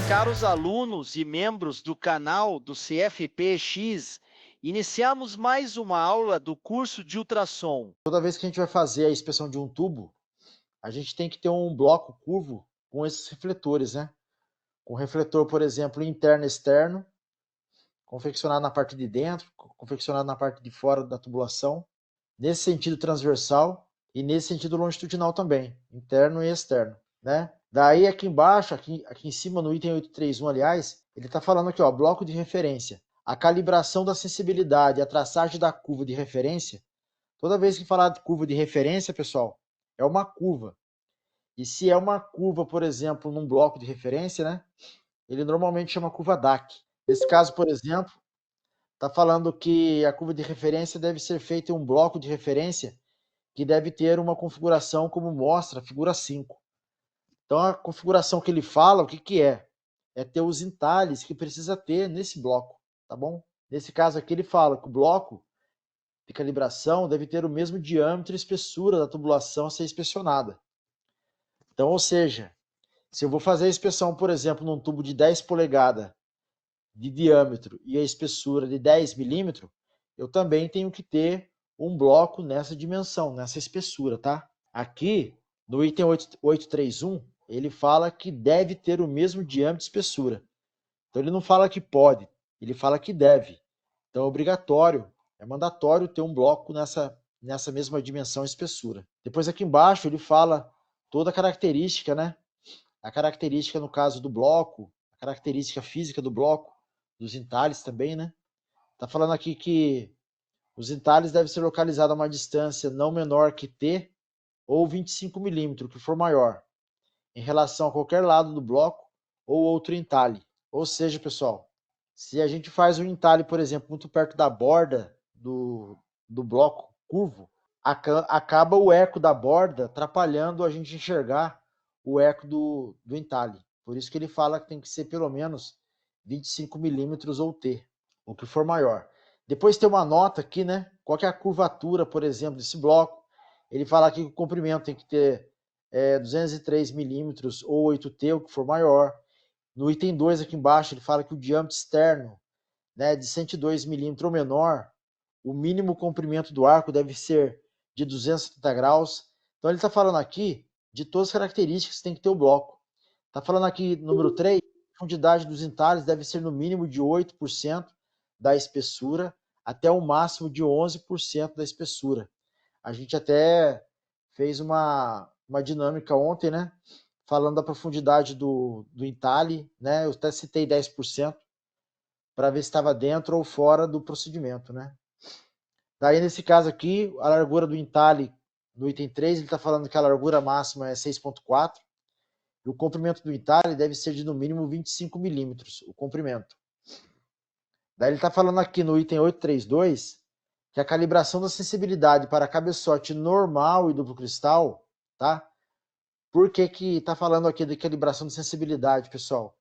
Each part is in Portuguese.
Caros alunos e membros do canal do CFPX, iniciamos mais uma aula do curso de ultrassom. Toda vez que a gente vai fazer a inspeção de um tubo, a gente tem que ter um bloco curvo com esses refletores, né? Com refletor, por exemplo, interno e externo, confeccionado na parte de dentro, confeccionado na parte de fora da tubulação, nesse sentido transversal e nesse sentido longitudinal também, interno e externo, né? Daí aqui embaixo, aqui em cima no item 831, aliás, ele está falando aqui, ó, bloco de referência. A calibração da sensibilidade, a traçagem da curva de referência. Toda vez que falar de curva de referência, pessoal, é uma curva. E se é uma curva, por exemplo, num bloco de referência, né? Ele normalmente chama curva DAC. Nesse caso, por exemplo, está falando que a curva de referência deve ser feita em um bloco de referência que deve ter uma configuração como mostra a figura 5. Então, a configuração que ele fala, o que, que é? É ter os entalhes que precisa ter nesse bloco, tá bom? Nesse caso aqui, ele fala que o bloco de calibração deve ter o mesmo diâmetro e espessura da tubulação a ser inspecionada. Então, ou seja, se eu vou fazer a inspeção, por exemplo, num tubo de 10 polegadas de diâmetro e a espessura de 10 milímetros, eu também tenho que ter um bloco nessa dimensão, nessa espessura, tá? Aqui, no item 831, ele fala que deve ter o mesmo diâmetro e espessura. Então, ele não fala que pode, ele fala que deve. Então, é obrigatório, é mandatório ter um bloco nessa mesma dimensão e espessura. Depois, aqui embaixo, ele fala toda a característica, né? A característica, no caso do bloco, a característica física do bloco, dos entalhes também, né? Tá falando aqui que os entalhes devem ser localizados a uma distância não menor que T ou 25 milímetros, que for maior, em relação a qualquer lado do bloco ou outro entalhe. Ou seja, pessoal, se a gente faz um entalhe, por exemplo, muito perto da borda do bloco curvo, acaba o eco da borda atrapalhando a gente enxergar o eco do entalhe. Por isso que ele fala que tem que ser pelo menos 25 milímetros ou T, o que for maior. Depois tem uma nota aqui, né? Qual que é a curvatura, por exemplo, desse bloco. Ele fala aqui que o comprimento tem que ter 203 milímetros ou 8T, o que for maior. No item 2 aqui embaixo, ele fala que o diâmetro externo, né, de 102 milímetros ou menor, o mínimo comprimento do arco deve ser de 270 graus. Então ele está falando aqui de todas as características que tem que ter o bloco. Está falando aqui, número 3, a profundidade dos entalhes deve ser no mínimo de 8% da espessura até o máximo de 11% da espessura. A gente até fez uma dinâmica ontem, né? Falando da profundidade do entalhe, né? Eu até citei 10% para ver se estava dentro ou fora do procedimento, né? Daí, nesse caso aqui, a largura do entalhe, no item 3, ele está falando que a largura máxima é 6,4 e o comprimento do entalhe deve ser de no mínimo 25 milímetros, o comprimento. Daí ele está falando aqui no item 832 que a calibração da sensibilidade para cabeçote normal e duplo cristal, tá? Por que que está falando aqui de calibração de sensibilidade, pessoal?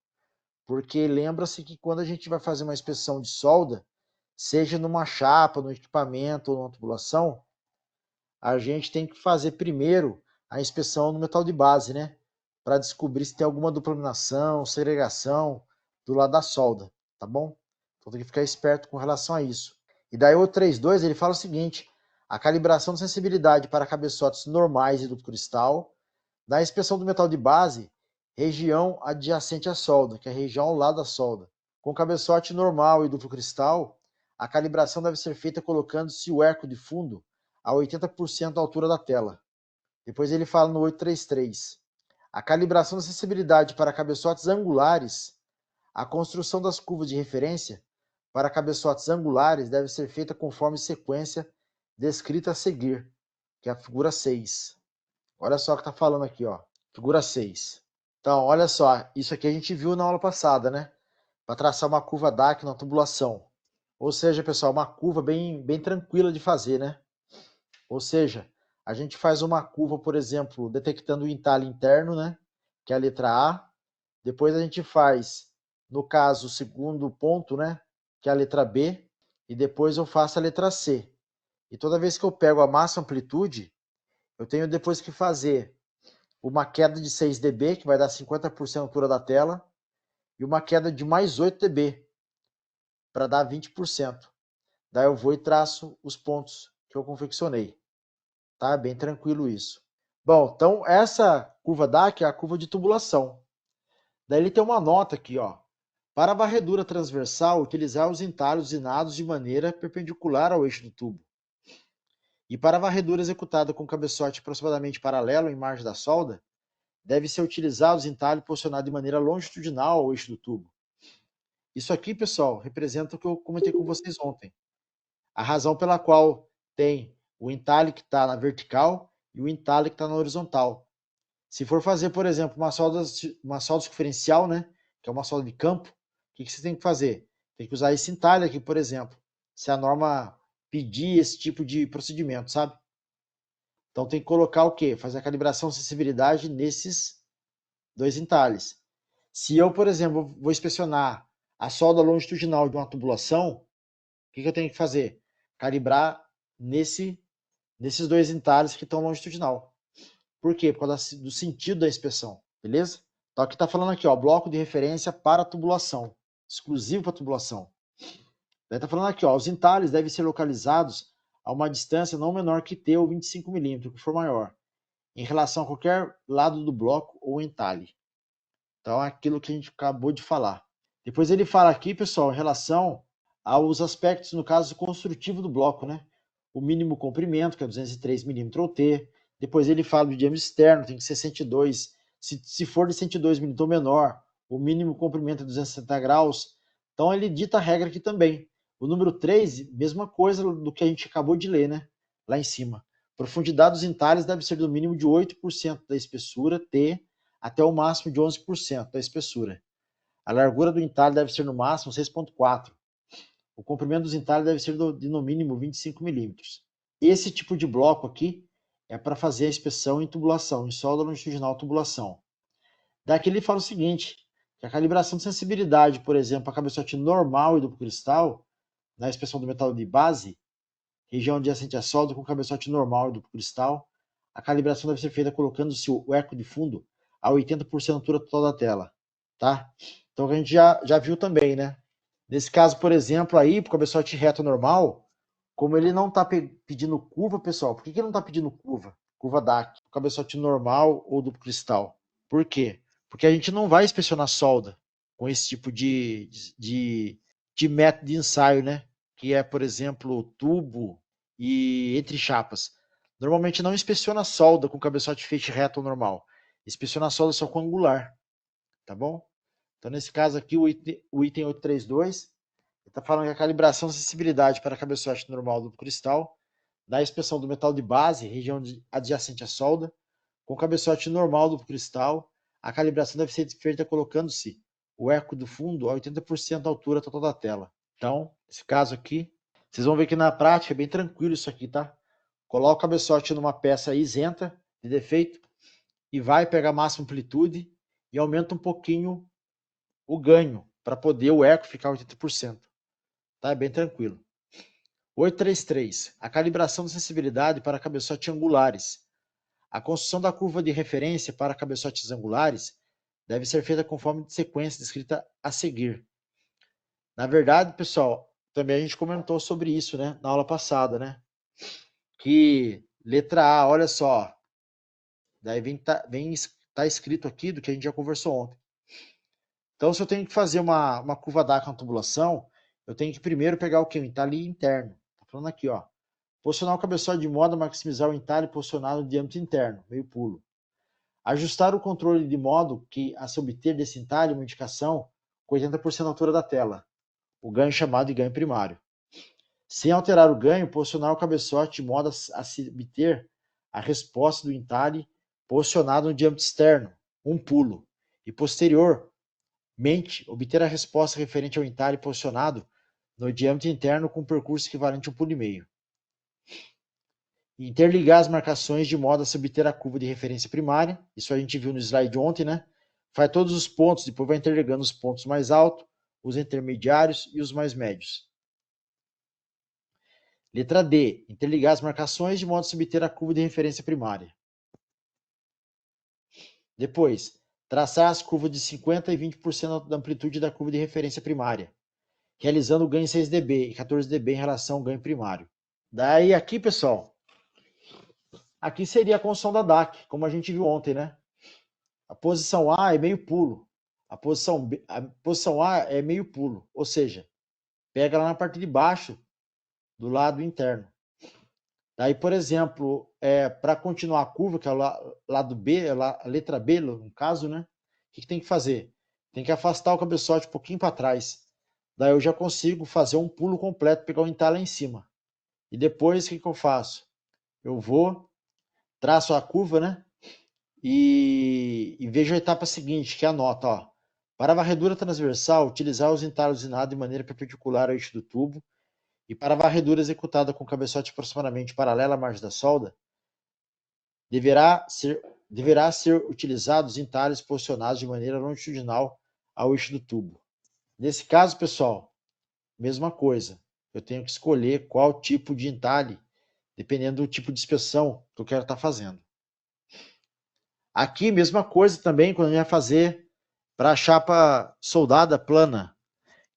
Porque lembra-se que quando a gente vai fazer uma inspeção de solda, seja numa chapa, no equipamento ou numa tubulação, a gente tem que fazer primeiro a inspeção no metal de base, né? Para descobrir se tem alguma duplaminação, segregação do lado da solda, tá bom? Então tem que ficar esperto com relação a isso. E daí o 32 ele fala o seguinte: a calibração de sensibilidade para cabeçotes normais e duplo cristal, na inspeção do metal de base, região adjacente à solda, que é a região ao lado da solda. Com cabeçote normal e duplo cristal, a calibração deve ser feita colocando-se o eco de fundo a 80% da altura da tela. Depois ele fala no 833. A calibração da sensibilidade para cabeçotes angulares, a construção das curvas de referência para cabeçotes angulares deve ser feita conforme sequência descrita a seguir, que é a figura 6. Olha só o que está falando aqui, ó. Figura 6. Então, olha só, isso aqui a gente viu na aula passada, né? Para traçar uma curva DAC na tubulação. Ou seja, pessoal, uma curva bem tranquila de fazer, né? Ou seja, a gente faz uma curva, por exemplo, detectando o entalhe interno, né? Que é a letra A. Depois a gente faz, no caso, o segundo ponto, né? Que é a letra B. E depois eu faço a letra C. E toda vez que eu pego a máxima amplitude, eu tenho depois que fazer uma queda de 6 dB, que vai dar 50% da altura da tela, e e uma queda de mais 8 dB, para dar 20%. Daí eu vou e traço os pontos que eu confeccionei. Tá? Bem tranquilo isso. Bom, então essa curva DAC é a curva de tubulação. Daí ele tem uma nota aqui, ó. Para a varredura transversal, utilizar os entalhos usinados de maneira perpendicular ao eixo do tubo. E para a varredura executada com cabeçote aproximadamente paralelo em margem da solda, deve ser utilizado os entalhos posicionados de maneira longitudinal ao eixo do tubo. Isso aqui, pessoal, representa o que eu comentei com vocês ontem. A razão pela qual tem o entalhe que está na vertical e o entalhe que está na horizontal. Se for fazer, por exemplo, uma solda circunferencial, né, que é uma solda de campo, o que você tem que fazer? Tem que usar esse entalhe aqui, por exemplo, se a norma pedir esse tipo de procedimento, sabe? Então tem que colocar o quê? Fazer a calibração de sensibilidade nesses dois entalhes. Se eu, por exemplo, vou inspecionar a solda longitudinal de uma tubulação, o que eu tenho que fazer? Calibrar nesses dois entalhes que estão longitudinal. Por quê? Por causa do sentido da inspeção, beleza? Então aqui está falando aqui, ó, bloco de referência para tubulação, exclusivo para tubulação. Daí está falando aqui, ó, os entalhes devem ser localizados a uma distância não menor que T ou 25 milímetros, que for maior, em relação a qualquer lado do bloco ou entalhe. Então é aquilo que a gente acabou de falar. Depois ele fala aqui, pessoal, em relação aos aspectos, no caso, construtivo do bloco, né? O mínimo comprimento, que é 203 milímetros ou T. Depois ele fala do diâmetro externo, tem que ser 102. Se for de 102 milímetros ou menor, o mínimo comprimento é 260 graus. Então ele dita a regra aqui também. O número 3, mesma coisa do que a gente acabou de ler, né? Lá em cima. Profundidade dos entalhes deve ser do mínimo de 8% da espessura, T, até o máximo de 11% da espessura. A largura do entalhe deve ser no máximo 6,4. O comprimento dos entalhes deve ser de no mínimo 25 milímetros. Esse tipo de bloco aqui é para fazer a inspeção em tubulação, em solda longitudinal tubulação. Daqui ele fala o seguinte, que a calibração de sensibilidade, por exemplo, a cabeçote normal e duplo cristal, na inspeção do metal de base, região adjacente à solda com cabeçote normal e duplo cristal, a calibração deve ser feita colocando-se o eco de fundo a 80% da altura total da tela, tá? Então a gente já viu também, né? Nesse caso, por exemplo, aí, para o cabeçote reto normal, como ele não está pedindo curva, pessoal, por que ele não está pedindo curva? Curva DAC, o cabeçote normal ou duplo cristal. Por quê? Porque a gente não vai inspecionar solda com esse tipo de método de ensaio, né? Que é, por exemplo, tubo e entre chapas. Normalmente não inspeciona solda com cabeçote feixe reto ou normal. Inspeciona solda só com angular, tá bom? Então, nesse caso aqui, o item 832 está falando que a calibração de sensibilidade para cabeçote normal do cristal, da inspeção do metal de base, região adjacente à solda, com cabeçote normal do cristal, a calibração deve ser feita colocando-se o eco do fundo a 80% da altura total da tela. Então, nesse caso aqui, vocês vão ver que na prática é bem tranquilo isso aqui, tá? Coloca o cabeçote numa peça isenta de defeito e vai pegar a máxima amplitude e aumenta um pouquinho o ganho para poder o eco ficar 80%. Tá? É bem tranquilo. 833. A calibração de sensibilidade para cabeçotes angulares. A construção da curva de referência para cabeçotes angulares deve ser feita conforme a sequência descrita a seguir. Na verdade, pessoal, também a gente comentou sobre isso, né, na aula passada, né? Que letra A, olha só, daí tá escrito aqui do que a gente já conversou ontem. Então, se eu tenho que fazer uma curva DAC na tubulação, eu tenho que primeiro pegar o que? O entalhe interno. Tá falando aqui, ó. Posicionar o cabeçote de modo a maximizar o entalhe posicionado no diâmetro interno, meio pulo. Ajustar o controle de modo que a se obter desse entalhe uma indicação com 80% da altura da tela, o ganho chamado de ganho primário. Sem alterar o ganho, posicionar o cabeçote de modo a se obter a resposta do entalhe posicionado no diâmetro externo, um pulo, e posteriormente obter a resposta referente ao entalhe posicionado no diâmetro interno com um percurso equivalente a um pulo e meio. Interligar as marcações de modo a se obter a curva de referência primária, isso a gente viu no slide ontem, né? Faz todos os pontos, depois vai interligando os pontos mais altos, os intermediários e os mais médios. Letra D. Interligar as marcações de modo a se obter a curva de referência primária. Depois, traçar as curvas de 50% e 20% da amplitude da curva de referência primária, realizando o ganho em 6 dB e 14 dB em relação ao ganho primário. Daí aqui, pessoal, aqui seria a construção da DAC, como a gente viu ontem, né? A posição A é meio pulo, a posição A é meio pulo, ou seja, pega lá na parte de baixo do lado interno. Daí, por exemplo, para continuar a curva, que é o lado B, a letra B, no caso, né? O que tem que fazer? Tem que afastar o cabeçote um pouquinho para trás. Daí eu já consigo fazer um pulo completo, pegar o entalhe lá em cima. E depois, o que eu faço? Eu vou, traço a curva, né? E vejo a etapa seguinte, que é a nota, ó. Para a varredura transversal, utilizar os entalhes usinados de maneira perpendicular ao eixo do tubo. E para a varredura executada com o cabeçote aproximadamente paralelo à margem da solda, deverá ser utilizados entalhes posicionados de maneira longitudinal ao eixo do tubo. Nesse caso, pessoal, mesma coisa. Eu tenho que escolher qual tipo de entalhe, dependendo do tipo de inspeção que eu quero estar fazendo. Aqui, mesma coisa também, quando a gente vai fazer para a chapa soldada plana,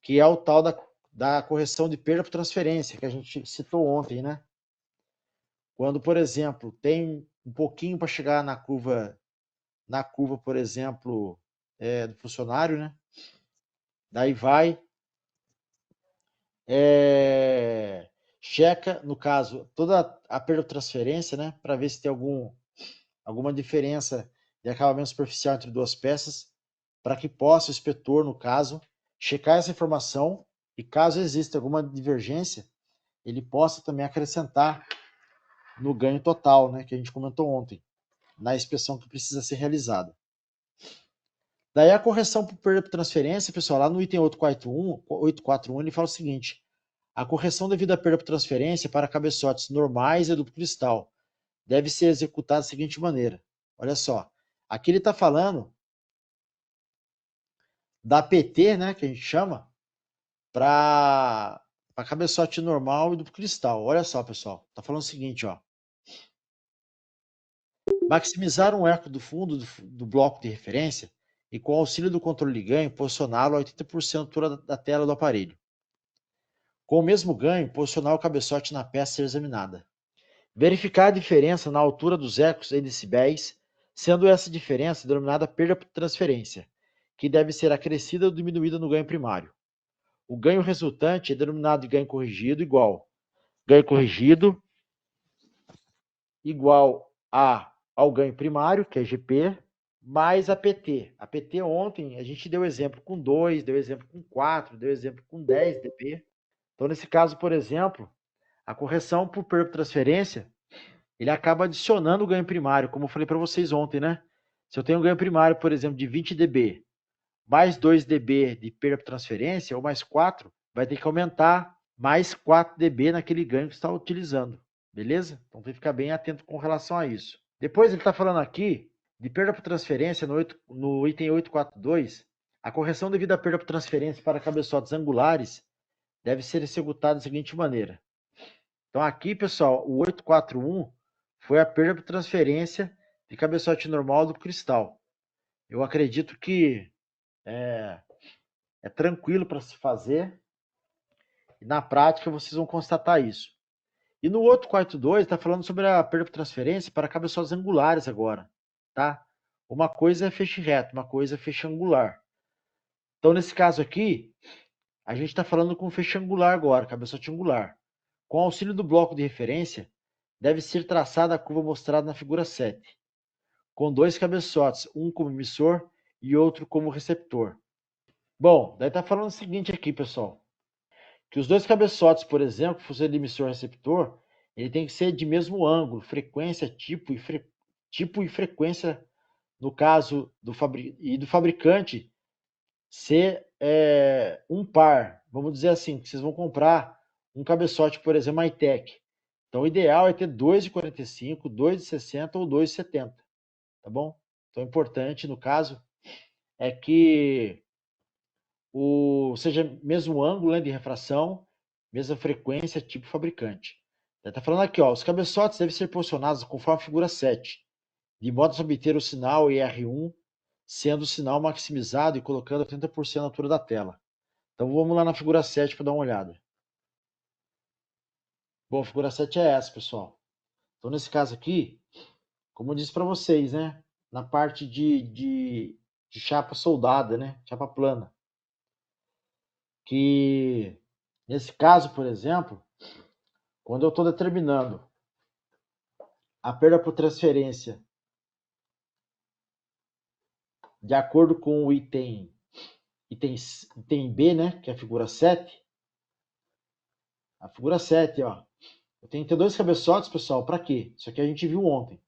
que é o tal da correção de perda por transferência, que a gente citou ontem, né? Quando, por exemplo, tem um pouquinho para chegar na curva, por exemplo, do funcionário, né? Daí vai, checa, no caso, toda a perda por transferência, né? Para ver se tem alguma diferença de acabamento superficial entre duas peças, para que possa o inspetor, no caso, checar essa informação e, caso exista alguma divergência, ele possa também acrescentar no ganho total, né, que a gente comentou ontem, na inspeção que precisa ser realizada. Daí a correção por perda por transferência, pessoal, lá no item 841, ele fala o seguinte: a correção devido à perda por transferência para cabeçotes normais e duplo cristal deve ser executada da seguinte maneira. Olha só, aqui ele está falando da PT, né, que a gente chama, para cabeçote normal e duplo cristal. Olha só, pessoal, está falando o seguinte, ó. Maximizar um eco do fundo do bloco de referência e, com o auxílio do controle de ganho, posicioná-lo a 80% da altura da tela do aparelho. Com o mesmo ganho, posicionar o cabeçote na peça a ser examinada. Verificar a diferença na altura dos ecos em decibéis, sendo essa diferença denominada perda por transferência, que deve ser acrescida ou diminuída no ganho primário. O ganho resultante é denominado de ganho corrigido igual. Ganho corrigido igual ao ganho primário, que é GP, mais a PT. A PT ontem a gente deu exemplo com 2, deu exemplo com 4, deu exemplo com 10 dB. Então, nesse caso, por exemplo, a correção por perda por transferência, ele acaba adicionando o ganho primário, como eu falei para vocês ontem, né? Se eu tenho um ganho primário, por exemplo, de 20 dB, mais 2 dB de perda por transferência, ou mais 4, vai ter que aumentar mais 4 dB naquele ganho que você está utilizando. Beleza? Então tem que ficar bem atento com relação a isso. Depois ele está falando aqui de perda por transferência no item 842. A correção devido à perda por transferência para cabeçotes angulares deve ser executada da seguinte maneira. Então aqui, pessoal, o 841 foi a perda por transferência de cabeçote normal do cristal. Eu acredito que é tranquilo para se fazer e na prática vocês vão constatar isso. E no outro 42 está falando sobre a perda por transferência para cabeçotes angulares agora, tá? Uma coisa é feixe reto, uma coisa é feixe angular. Então, nesse caso aqui, a gente está falando com feixe angular agora, cabeçote angular. Com auxílio do bloco de referência, deve ser traçada a curva mostrada na figura 7, com dois cabeçotes, um como emissor e outro como receptor. Bom, daí está falando o seguinte aqui, pessoal, que os dois cabeçotes, por exemplo, fosse de emissor e receptor, ele tem que ser de mesmo ângulo, frequência, tipo e frequência, no caso do fabricante, ser um par. Vamos dizer assim, que vocês vão comprar um cabeçote, por exemplo, Maitec. Então, o ideal é ter 2,45, 2,60 ou 2,70, tá bom? Então, o importante, no caso, é que seja mesmo ângulo, né, de refração, mesma frequência, tipo fabricante. Está falando aqui, ó, os cabeçotes devem ser posicionados conforme a figura 7, de modo a obter o sinal IR1 sendo o sinal maximizado e colocando 30% na altura da tela. Então vamos lá na figura 7 para dar uma olhada. Bom, a figura 7 é essa, pessoal. Então nesse caso aqui, como eu disse para vocês, né? Na parte de chapa soldada, né? Chapa plana. Que nesse caso, por exemplo, quando eu estou determinando a perda por transferência de acordo com o item B, né? Que é a figura 7. A figura 7, ó. Eu tenho que ter dois cabeçotes, pessoal. Para quê? Isso aqui a gente viu ontem.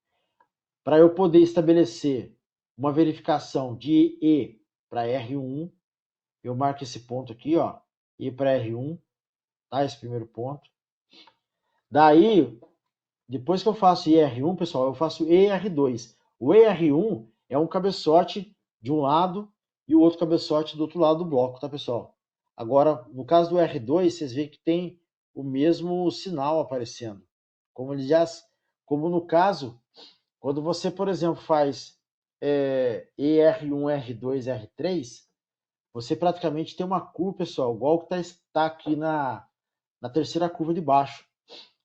Para eu poder estabelecer uma verificação de E para R1, eu marco esse ponto aqui, ó, E para R1, tá? Esse primeiro ponto. Daí, depois que eu faço ER1, pessoal, eu faço ER2. O ER1 é um cabeçote de um lado e o outro cabeçote do outro lado do bloco, tá, pessoal? Agora, no caso do R2, vocês veem que tem o mesmo sinal aparecendo. Como no caso, quando você, por exemplo, faz ER1, R2, R3, você praticamente tem uma curva, pessoal, igual que está aqui na terceira curva de baixo.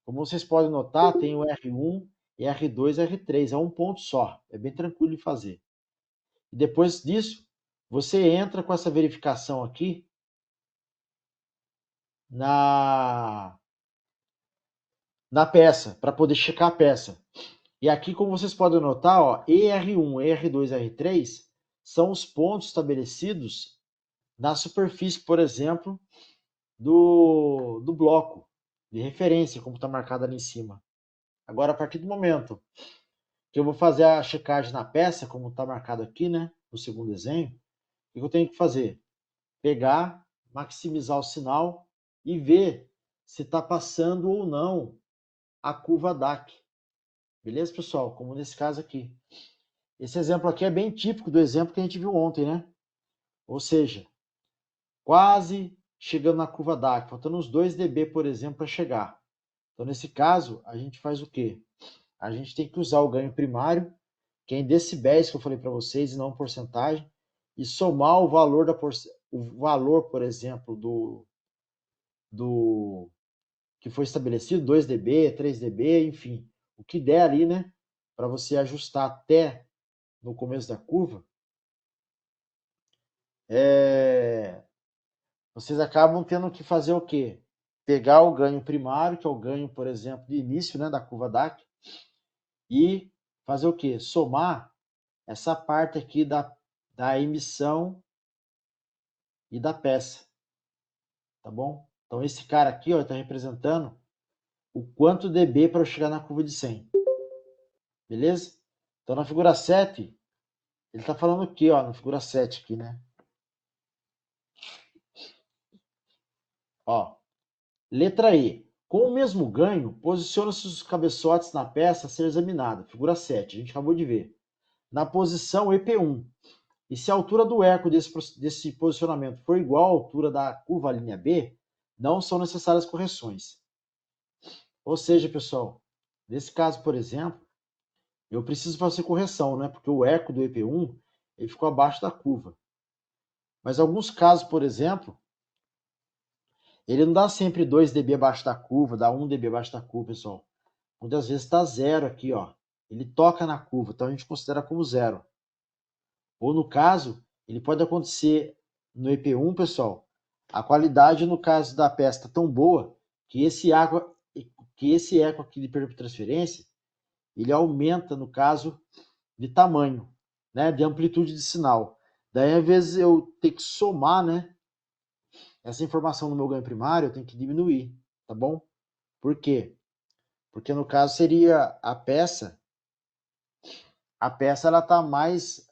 Como vocês podem notar, tem o R1, R2 e R3, é um ponto só, é bem tranquilo de fazer. E depois disso, você entra com essa verificação aqui na peça, para poder checar a peça. E aqui, como vocês podem notar, ó, ER1, ER2 e R3 são os pontos estabelecidos na superfície, por exemplo, do bloco de referência, como está marcado ali em cima. Agora, a partir do momento que eu vou fazer a checagem na peça, como está marcado aqui, né, no segundo desenho, o que eu tenho que fazer? Pegar, maximizar o sinal e ver se está passando ou não a curva DAC. Beleza, pessoal? Como nesse caso aqui. Esse exemplo aqui é bem típico do exemplo que a gente viu ontem, né? Ou seja, quase chegando na curva DAC, faltando uns 2 dB, por exemplo, para chegar. Então, nesse caso, a gente faz o quê? A gente tem que usar o ganho primário, que é em decibéis, que eu falei para vocês, e não porcentagem, e somar o valor, por exemplo, do que foi estabelecido, 2 dB, 3 dB, enfim, o que der ali, né, para você ajustar até no começo da curva, vocês acabam tendo que fazer o quê? Pegar o ganho primário, que é o ganho, por exemplo, de início, né, da curva DAC, e fazer o quê? Somar essa parte aqui da emissão e da peça, tá bom? Então esse cara aqui, ó, está representando o quanto dB para eu chegar na curva de 100. Beleza? Então na figura 7, ele está falando o quê, ó, na figura 7 aqui, né? Ó, letra E. Com o mesmo ganho, posiciona-se os cabeçotes na peça a ser examinada. Figura 7, a gente acabou de ver. Na posição EP1. E se a altura do eco desse posicionamento for igual à altura da curva linha B, não são necessárias correções. Ou seja, pessoal, nesse caso, por exemplo, eu preciso fazer correção, né? Porque o eco do EP1 ele ficou abaixo da curva. Mas em alguns casos, por exemplo, ele não dá sempre 2 dB abaixo da curva, dá 1 dB abaixo da curva, pessoal. Muitas vezes está zero aqui, ó. Ele toca na curva, então a gente considera como zero. Ou no caso, ele pode acontecer no EP1, pessoal, a qualidade no caso da peça está tão boa que esse eco aqui de perda por transferência, ele aumenta no caso de tamanho, né, de amplitude de sinal. Daí, às vezes, eu tenho que somar, né, essa informação no meu ganho primário, eu tenho que diminuir, tá bom? Por quê? Porque no caso seria a peça ela está mais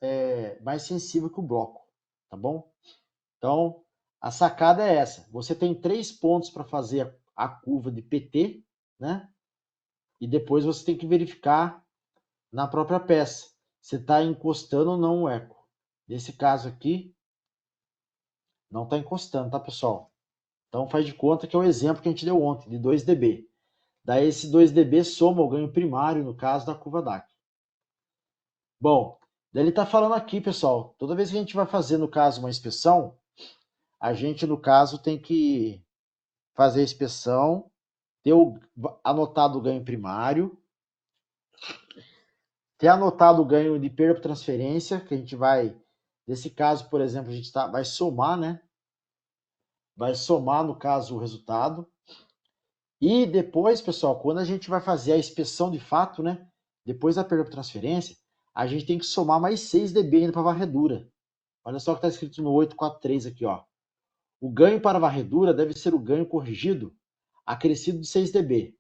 sensível que o bloco, tá bom? Então, a sacada é essa. Você tem 3 pontos para fazer a curva de PT, né? E depois você tem que verificar na própria peça se está encostando ou não o eco. Nesse caso aqui, não está encostando, tá, pessoal? Então, faz de conta que é o exemplo que a gente deu ontem, de 2 dB. Daí, esse 2 dB soma o ganho primário, no caso da curva DAC. Bom, Daí ele está falando aqui, pessoal, toda vez que a gente vai fazer, no caso, uma inspeção, a gente, no caso, tem que fazer a inspeção, ter anotado o ganho primário, ter anotado o ganho de perda por transferência, que a gente vai, nesse caso, por exemplo, a gente vai somar, né? Vai somar, no caso, o resultado. E depois, pessoal, quando a gente vai fazer a inspeção de fato, né? Depois da perda por transferência, a gente tem que somar mais 6 dB ainda para varredura. Olha só o que está escrito no 843 aqui, ó. O ganho para varredura deve ser o ganho corrigido acrescido de 6 dB.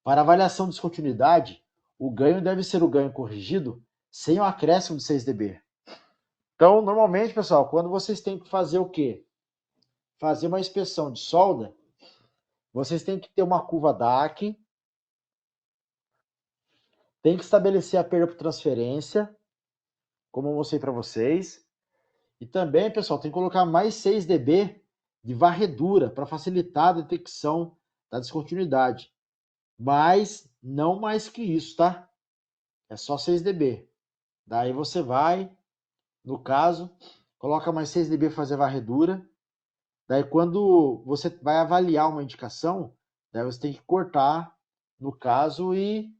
Para avaliação de descontinuidade, o ganho deve ser o ganho corrigido sem o acréscimo de 6 dB. Então, normalmente, pessoal, quando vocês têm que fazer o quê? Fazer uma inspeção de solda, vocês têm que ter uma curva DAC, tem que estabelecer a perda por transferência, como eu mostrei para vocês. E também, pessoal, tem que colocar mais 6 dB de varredura para facilitar a detecção da descontinuidade. Mas não mais que isso, tá? É só 6 dB. Daí você vai, no caso, coloca mais 6 dB para fazer varredura. Daí quando você vai avaliar uma indicação, daí você tem que cortar, no caso, e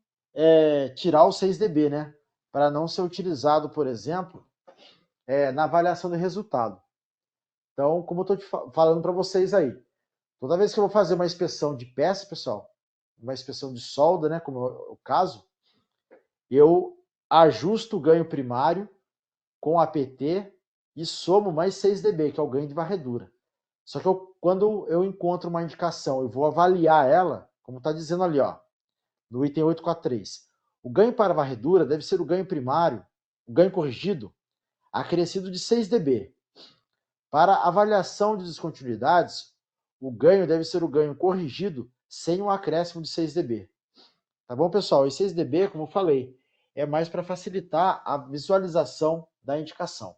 tirar os 6 dB, né? Para não ser utilizado, por exemplo, na avaliação do resultado. Então, como eu estou falando para vocês aí, toda vez que eu vou fazer uma inspeção de peça, pessoal, uma inspeção de solda, né, como é o caso, eu ajusto o ganho primário com APT e somo mais 6 dB, que é o ganho de varredura. Só que quando eu encontro uma indicação e vou avaliar ela, como está dizendo ali, ó, no item 843, o ganho para varredura deve ser o ganho primário, o ganho corrigido, acrescido de 6 dB. Para avaliação de descontinuidades, o ganho deve ser o ganho corrigido sem um acréscimo de 6 dB. Tá bom, pessoal? E 6 dB, como eu falei, é mais para facilitar a visualização da indicação.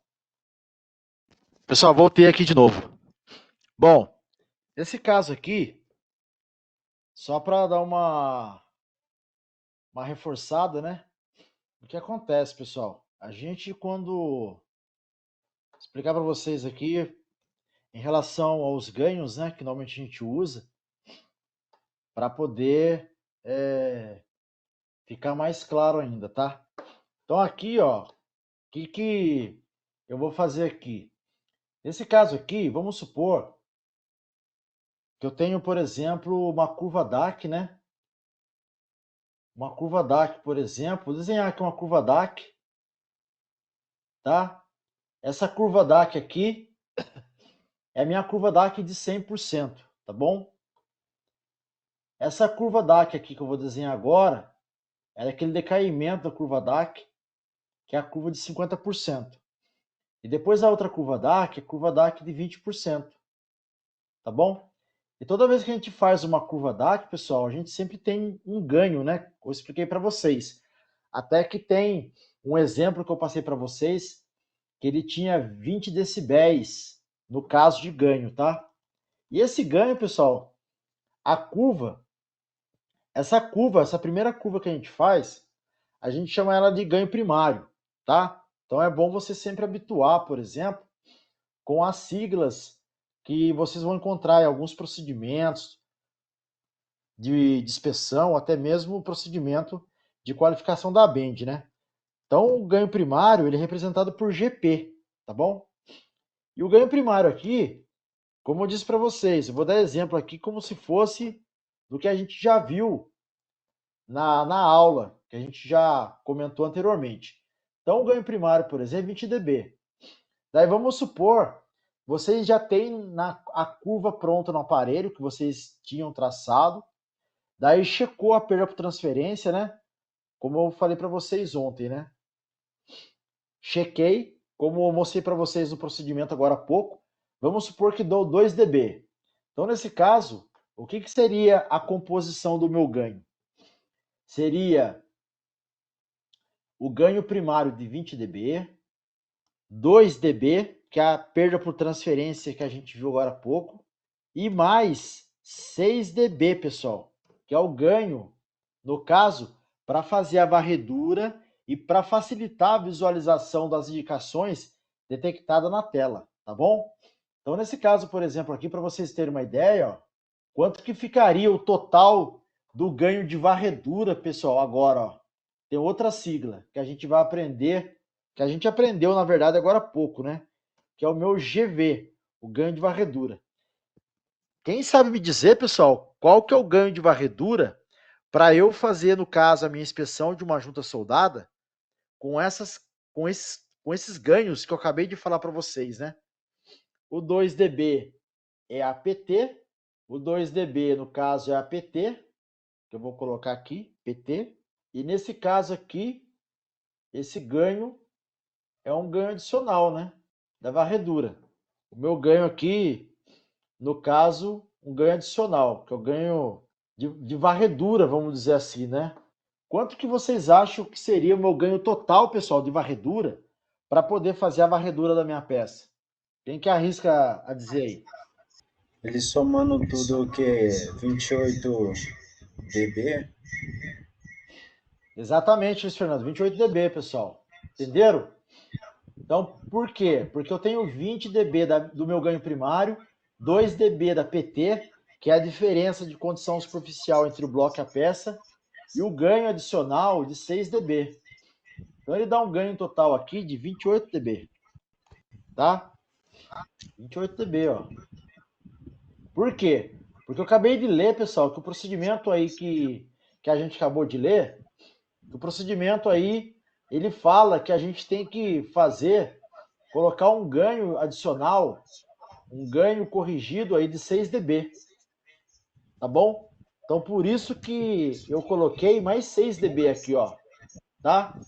Pessoal, voltei aqui de novo. Bom, nesse caso aqui, só para dar uma reforçada, né? O que acontece, pessoal? A gente, quando explicar para vocês aqui, em relação aos ganhos, né, que normalmente a gente usa, para poder ficar mais claro ainda, tá? Então aqui, ó, o que eu vou fazer aqui? Nesse caso aqui, vamos supor que eu tenho, por exemplo, uma curva DAC, né? Uma curva DAC, por exemplo, vou desenhar aqui uma curva DAC, tá? Essa curva DAC aqui é a minha curva DAC de 100%, tá bom? Essa curva DAC aqui que eu vou desenhar agora é aquele decaimento da curva DAC, que é a curva de 50%. E depois a outra curva DAC é a curva DAC de 20%, tá bom? E toda vez que a gente faz uma curva DAC, pessoal, a gente sempre tem um ganho, né? Eu expliquei para vocês. Até que tem um exemplo que eu passei para vocês, que ele tinha 20 decibéis no caso de ganho, tá? E esse ganho, pessoal, a curva, essa primeira curva que a gente faz, a gente chama ela de ganho primário, tá? Então é bom você sempre habituar, por exemplo, com as siglas que vocês vão encontrar em alguns procedimentos de inspeção, até mesmo o procedimento de qualificação da ABEND, né? Então o ganho primário ele é representado por GP, tá bom? E o ganho primário aqui, como eu disse para vocês, eu vou dar exemplo aqui como se fosse do que a gente já viu na aula, que a gente já comentou anteriormente. Então o ganho primário, por exemplo, é 20 dB. Daí vamos supor, vocês já têm a curva pronta no aparelho que vocês tinham traçado, daí checou a perda por transferência, né? Como eu falei para vocês ontem, né? Chequei, como eu mostrei para vocês no procedimento agora há pouco, vamos supor que dou 2 dB. Então, nesse caso, o que seria a composição do meu ganho? Seria o ganho primário de 20 dB, 2 dB, que é a perda por transferência que a gente viu agora há pouco, e mais 6 dB, pessoal, que é o ganho, no caso, para fazer a varredura e para facilitar a visualização das indicações detectadas na tela, tá bom? Então, nesse caso, por exemplo, aqui, para vocês terem uma ideia, ó, quanto que ficaria o total do ganho de varredura, pessoal, agora, ó. Tem outra sigla que a gente vai aprender, que a gente aprendeu, na verdade, agora há pouco, né? Que é o meu GV, o ganho de varredura. Quem sabe me dizer, pessoal, qual que é o ganho de varredura para eu fazer, no caso, a minha inspeção de uma junta soldada com esses ganhos que eu acabei de falar para vocês, né? O 2dB é APT, o 2dB, no caso, é APT, que eu vou colocar aqui, PT, e nesse caso aqui, esse ganho é um ganho adicional, né? Da varredura. O meu ganho aqui, no caso, um ganho adicional, que eu ganho de varredura, vamos dizer assim, né? Quanto que vocês acham que seria o meu ganho total, pessoal, de varredura, para poder fazer a varredura da minha peça? Quem que arrisca a dizer aí? Ele somando tudo o que? 28 dB? Exatamente isso, Fernando. 28 dB, pessoal. Entenderam? Então, por quê? Porque eu tenho 20 dB do meu ganho primário, 2 dB da PT, que é a diferença de condição superficial entre o bloco e a peça, e o ganho adicional de 6 dB. Então, ele dá um ganho total aqui de 28 dB. Tá? 28 dB, ó. Por quê? Porque eu acabei de ler, pessoal, que o procedimento aí que a gente acabou de ler, o procedimento aí, ele fala que a gente tem que colocar um ganho adicional, um ganho corrigido aí de 6 dB. Tá bom? Então, por isso que eu coloquei mais 6 dB aqui, ó. Tá?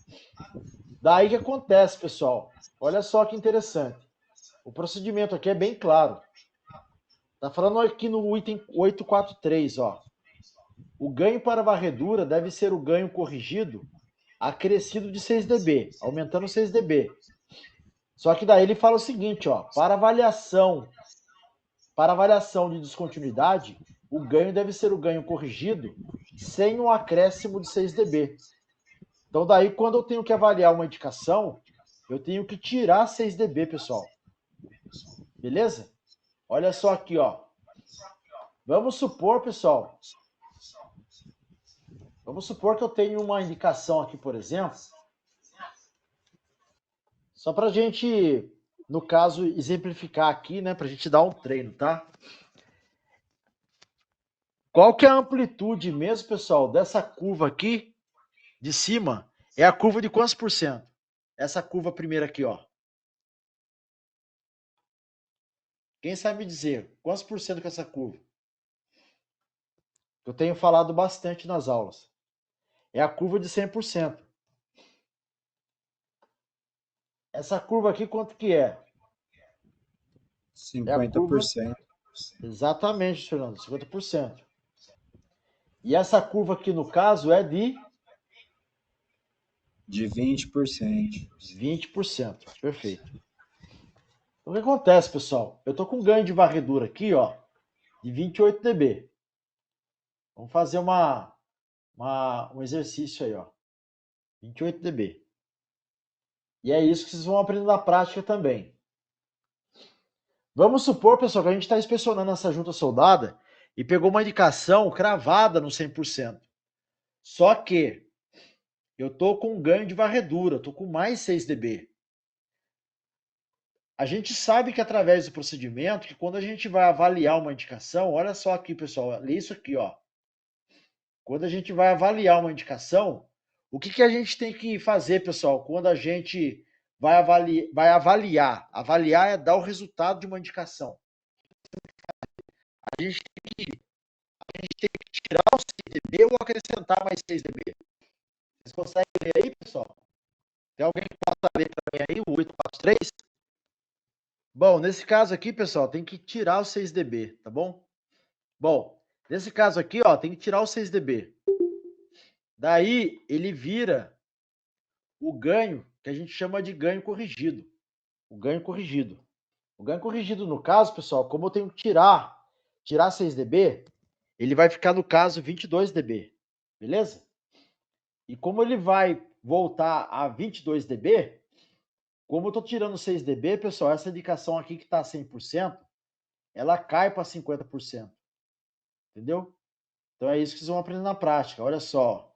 Daí que acontece, pessoal. Olha só que interessante. O procedimento aqui é bem claro. Tá falando aqui no item 843, ó. O ganho para varredura deve ser o ganho corrigido acrescido de 6 dB, aumentando 6 dB. Só que daí ele fala o seguinte, ó, para avaliação de descontinuidade, o ganho deve ser o ganho corrigido sem um acréscimo de 6 dB. Então daí quando eu tenho que avaliar uma indicação, eu tenho que tirar 6 dB, pessoal. Beleza? Olha só aqui, ó. Vamos supor, pessoal, que eu tenho uma indicação aqui, por exemplo, só para a gente, no caso, exemplificar aqui, né, para a gente dar um treino, tá? Qual que é a amplitude mesmo, pessoal, dessa curva aqui de cima? É a curva de quantos por cento? Essa curva primeira aqui, ó. Quem sabe me dizer quantos por cento que é essa curva? Eu tenho falado bastante nas aulas. É a curva de 100%. Essa curva aqui, quanto que é? 50%. É a curva... Exatamente, Fernando, 50%. E essa curva aqui, no caso, é de 20%. 20%. Perfeito. Então, o que acontece, pessoal? Eu estou com um ganho de varredura aqui, ó, de 28 dB. Vamos fazer um exercício aí, ó. 28 dB. E é isso que vocês vão aprender na prática também. Vamos supor, pessoal, que a gente está inspecionando essa junta soldada e pegou uma indicação cravada no 100%. Só que eu estou com um ganho de varredura, estou com mais 6 dB. A gente sabe que através do procedimento, que quando a gente vai avaliar uma indicação, olha só aqui, pessoal, lê isso aqui, ó. Quando a gente vai avaliar uma indicação, o que a gente tem que fazer, pessoal, quando a gente vai avaliar? Avaliar é dar o resultado de uma indicação. A gente tem que tirar o 6 dB ou acrescentar mais 6 dB. Vocês conseguem ler aí, pessoal? Tem alguém que possa ler para mim aí, o 843? Bom, nesse caso aqui, pessoal, tem que tirar o 6 dB, tá bom? Bom, nesse caso aqui, ó, tem que tirar o 6 dB. Daí, ele vira o ganho, que a gente chama de ganho corrigido. O ganho corrigido. O ganho corrigido, no caso, pessoal, como eu tenho que tirar 6 dB, ele vai ficar, no caso, 22 dB. Beleza? E como ele vai voltar a 22 dB, como eu estou tirando 6 dB, pessoal, essa indicação aqui que está 100%, ela cai para 50%. Entendeu? Então é isso que vocês vão aprender na prática. Olha só.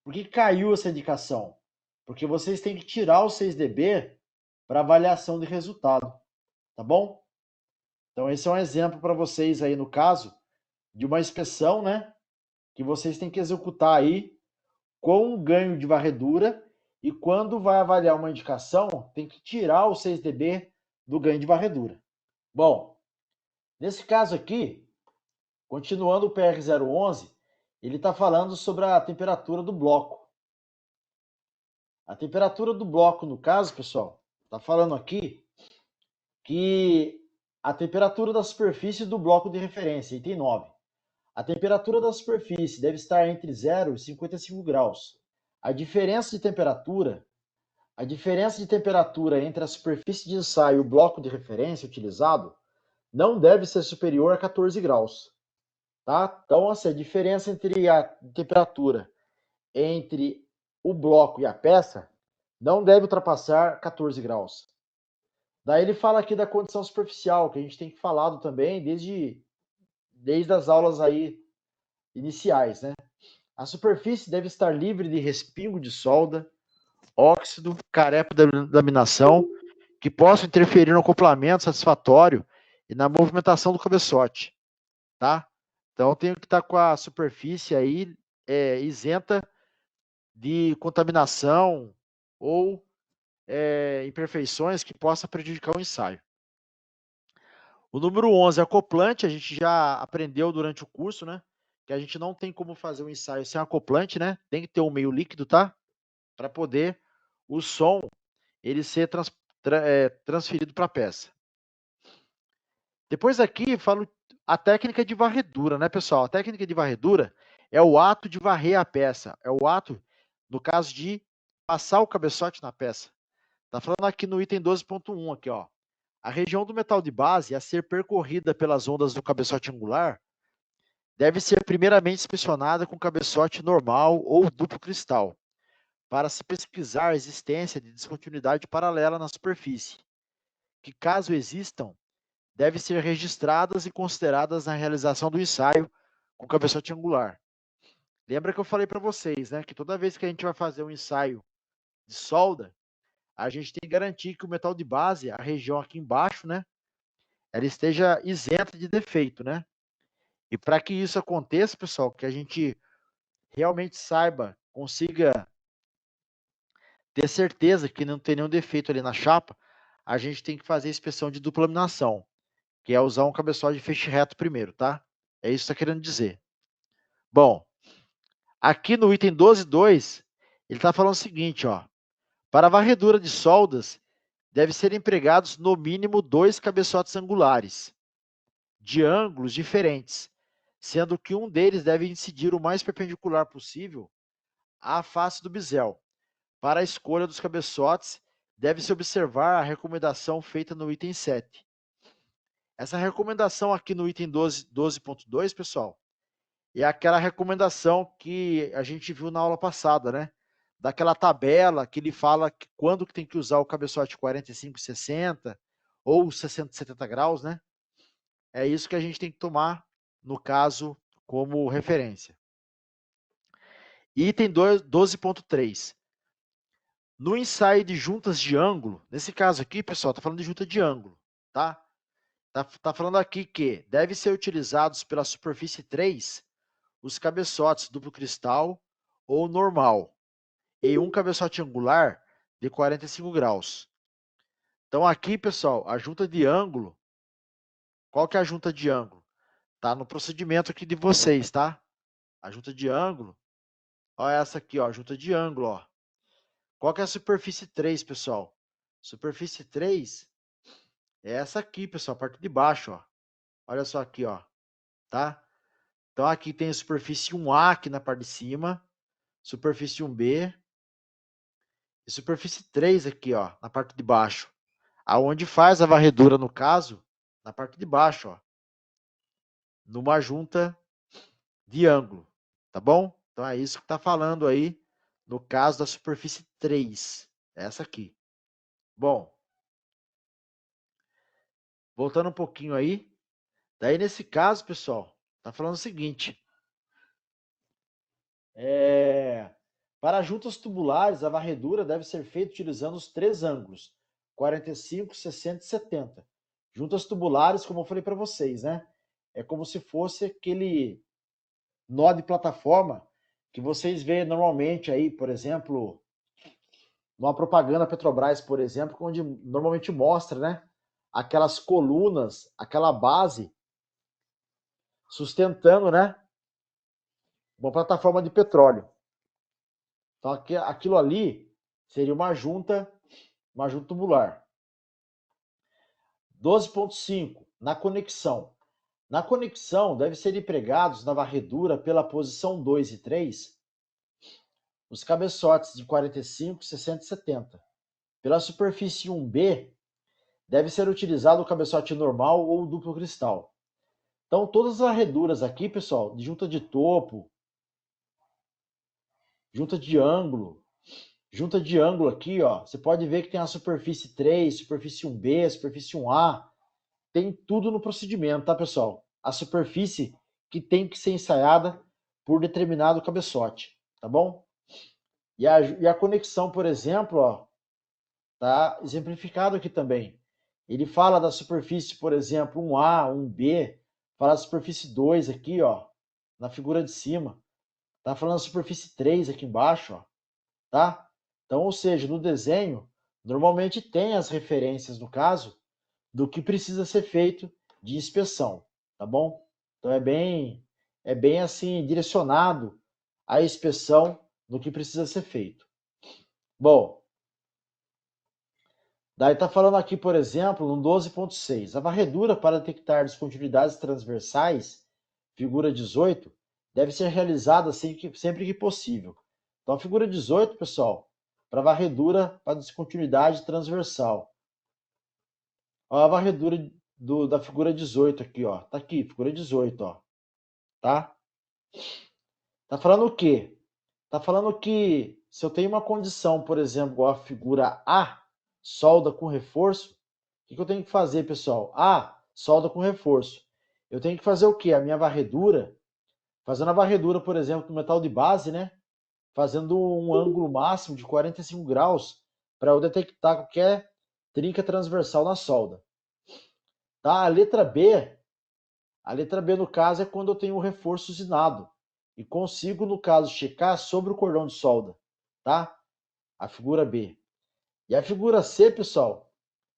Por que caiu essa indicação? Porque vocês têm que tirar os 6 dB para avaliação de resultado. Tá bom? Então esse é um exemplo para vocês aí no caso de uma inspeção, né? Que vocês têm que executar aí com um ganho de varredura e quando vai avaliar uma indicação, tem que tirar os 6 dB do ganho de varredura. Bom, nesse caso aqui, continuando o PR011, ele está falando sobre a temperatura do bloco. A temperatura do bloco, no caso, pessoal, está falando aqui que a temperatura da superfície do bloco de referência, item 9. A temperatura da superfície deve estar entre 0 e 55 graus. A diferença de temperatura entre a superfície de ensaio e o bloco de referência utilizado não deve ser superior a 14 graus. Tá? Então, assim, a diferença entre a temperatura entre o bloco e a peça não deve ultrapassar 14 graus. Daí ele fala aqui da condição superficial, que a gente tem falado também desde as aulas aí iniciais, né? A superfície deve estar livre de respingo de solda, óxido, carepa de laminação, que possam interferir no acoplamento satisfatório e na movimentação do cabeçote, tá? Então tem que estar com a superfície aí isenta de contaminação ou imperfeições que possam prejudicar o ensaio. O número 11, acoplante, a gente já aprendeu durante o curso, né? Que a gente não tem como fazer um ensaio sem acoplante, né? Tem que ter um meio líquido, tá? Para poder o som ele ser transferido para a peça. Depois aqui falo a técnica de varredura, né, pessoal? A técnica de varredura é o ato de varrer a peça, é o ato, no caso de passar o cabeçote na peça. Tá falando aqui no item 12.1 aqui, ó. A região do metal de base a ser percorrida pelas ondas do cabeçote angular deve ser primeiramente inspecionada com cabeçote normal ou duplo cristal, para se pesquisar a existência de descontinuidade paralela na superfície, que, caso existam, devem ser registradas e consideradas na realização do ensaio com cabeçote angular. Lembra que eu falei para vocês, né, que toda vez que a gente vai fazer um ensaio de solda, a gente tem que garantir que o metal de base, a região aqui embaixo, né, ela esteja isenta de defeito, né? E para que isso aconteça, pessoal, que a gente realmente saiba, consiga ter certeza que não tem nenhum defeito ali na chapa, a gente tem que fazer a inspeção de dupla laminação, que é usar um cabeçote de feixe reto primeiro, tá? É isso que está querendo dizer. Bom, aqui no item 12.2, ele está falando o seguinte, ó. Para a varredura de soldas, deve ser empregados no mínimo 2 cabeçotes angulares, de ângulos diferentes, sendo que um deles deve incidir o mais perpendicular possível à face do bisel. Para a escolha dos cabeçotes, deve-se observar a recomendação feita no item 7. Essa recomendação aqui no item 12.2, pessoal, é aquela recomendação que a gente viu na aula passada, né? Daquela tabela que ele fala que quando que tem que usar o cabeçote 45, 60 ou 60, 70 graus, né? É isso que a gente tem que tomar, no caso, como referência. Item 12.3. No ensaio de juntas de ângulo, nesse caso aqui, pessoal, está falando de junta de ângulo, tá? Tá falando aqui que deve ser utilizados pela superfície 3 os cabeçotes duplo cristal ou normal e um cabeçote angular de 45 graus. Então aqui, pessoal, a junta de ângulo, qual que é a junta de ângulo? Tá no procedimento aqui de vocês, tá? A junta de ângulo, olha essa aqui, ó, a junta de ângulo, ó. Qual que é a superfície 3, pessoal? Superfície 3 é essa aqui, pessoal, a parte de baixo, ó. Olha só aqui, ó, tá? Então aqui tem a superfície 1A aqui na parte de cima, superfície 1B e superfície 3 aqui, ó, na parte de baixo. Aonde faz a varredura, no caso, na parte de baixo, ó, numa junta de ângulo, tá bom? Então é isso que está falando aí no caso da superfície 3, essa aqui. Bom, voltando um pouquinho aí, daí nesse caso, pessoal, tá falando o seguinte, para juntas tubulares, a varredura deve ser feita utilizando os 3 ângulos, 45, 60 e 70. Juntas tubulares, como eu falei para vocês, né? É como se fosse aquele nó de plataforma que vocês veem normalmente aí, por exemplo, numa propaganda Petrobras, por exemplo, onde normalmente mostra, né? Aquelas colunas, aquela base sustentando, né? Uma plataforma de petróleo. Então aquilo ali seria uma junta tubular. 12.5, na conexão. Na conexão, deve ser empregados na varredura pela posição 2 e 3, os cabeçotes de 45, 60 e 70. Pela superfície 1B, deve ser utilizado o cabeçote normal ou duplo cristal. Então, todas as varreduras aqui, pessoal, de junta de topo, junta de ângulo aqui, ó, você pode ver que tem a superfície 3, superfície 1B, superfície 1A, tem tudo no procedimento, tá, pessoal? A superfície que tem que ser ensaiada por determinado cabeçote, tá bom? E a conexão, por exemplo, ó, tá exemplificado aqui também. Ele fala da superfície, por exemplo, 1A, 1B, fala da superfície 2 aqui, ó, na figura de cima. Tá falando da superfície 3 aqui embaixo, ó, tá? Então, ou seja, no desenho, normalmente tem as referências, no caso, do que precisa ser feito de inspeção, tá bom? Então é bem assim direcionado a inspeção do que precisa ser feito. Bom, daí tá falando aqui, por exemplo, no 12.6, a varredura para detectar descontinuidades transversais, figura 18, deve ser realizada sempre que possível. Então a figura 18, pessoal, para varredura para descontinuidade transversal. Ó, a varredura da figura 18 aqui, ó. Tá aqui, figura 18, ó. Tá? Tá falando o quê? Tá falando que se eu tenho uma condição, por exemplo, igual a figura A, solda com reforço, o que eu tenho que fazer, pessoal? A, solda com reforço. Eu tenho que fazer o quê? A minha varredura, fazendo a varredura, por exemplo, com metal de base, né? Fazendo um ângulo máximo de 45 graus para eu detectar qualquer trinca transversal na solda. Tá? A letra B no caso é quando eu tenho um reforço usinado e consigo, no caso, checar sobre o cordão de solda, tá? A figura B. E a figura C, pessoal,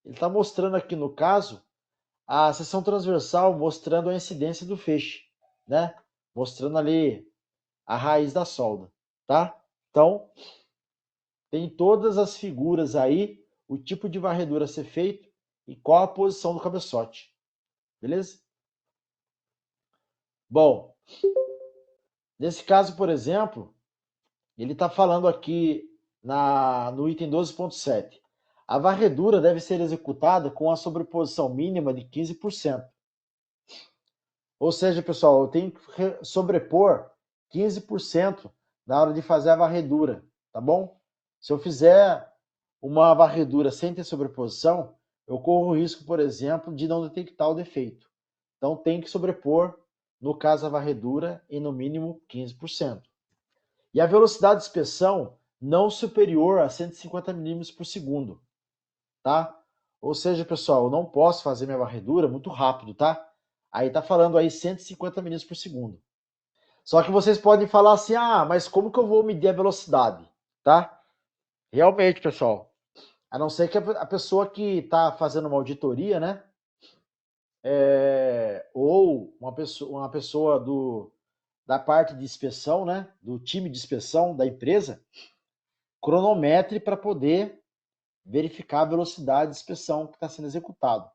ele está mostrando aqui no caso a seção transversal, mostrando a incidência do feixe, né? Mostrando ali a raiz da solda, tá? Então, tem todas as figuras aí, o tipo de varredura a ser feito e qual a posição do cabeçote, beleza? Bom, nesse caso, por exemplo, ele está falando aqui no item 12.7. A varredura deve ser executada com a sobreposição mínima de 15%. Ou seja, pessoal, eu tenho que sobrepor 15% na hora de fazer a varredura, tá bom? Se eu fizer uma varredura sem ter sobreposição, eu corro o risco, por exemplo, de não detectar o defeito. Então tem que sobrepor, no caso a varredura, em no mínimo 15%. E a velocidade de inspeção não superior a 150 milímetros por segundo, tá? Ou seja, pessoal, eu não posso fazer minha varredura muito rápido, tá? Aí tá falando aí 150 milímetros por segundo. Só que vocês podem falar assim, ah, mas como que eu vou medir a velocidade, tá? Realmente, pessoal, a não ser que a pessoa que está fazendo uma auditoria, né? Ou uma pessoa da parte de inspeção, né? Do time de inspeção da empresa, cronometre para poder verificar a velocidade de inspeção que está sendo executado.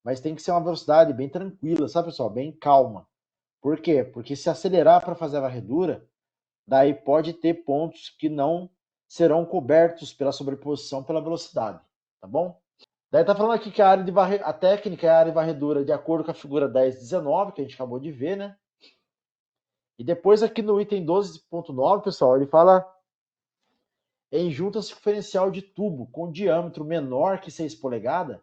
Mas tem que ser uma velocidade bem tranquila, sabe, pessoal? Bem calma. Por quê? Porque se acelerar para fazer a varredura, daí pode ter pontos que não serão cobertos pela sobreposição pela velocidade, tá bom? Daí tá falando aqui que a técnica é a área de varredura de acordo com a figura 10.19, que a gente acabou de ver, né? E depois aqui no item 12.9, pessoal, ele fala em junta circunferencial de tubo com diâmetro menor que 6 polegadas.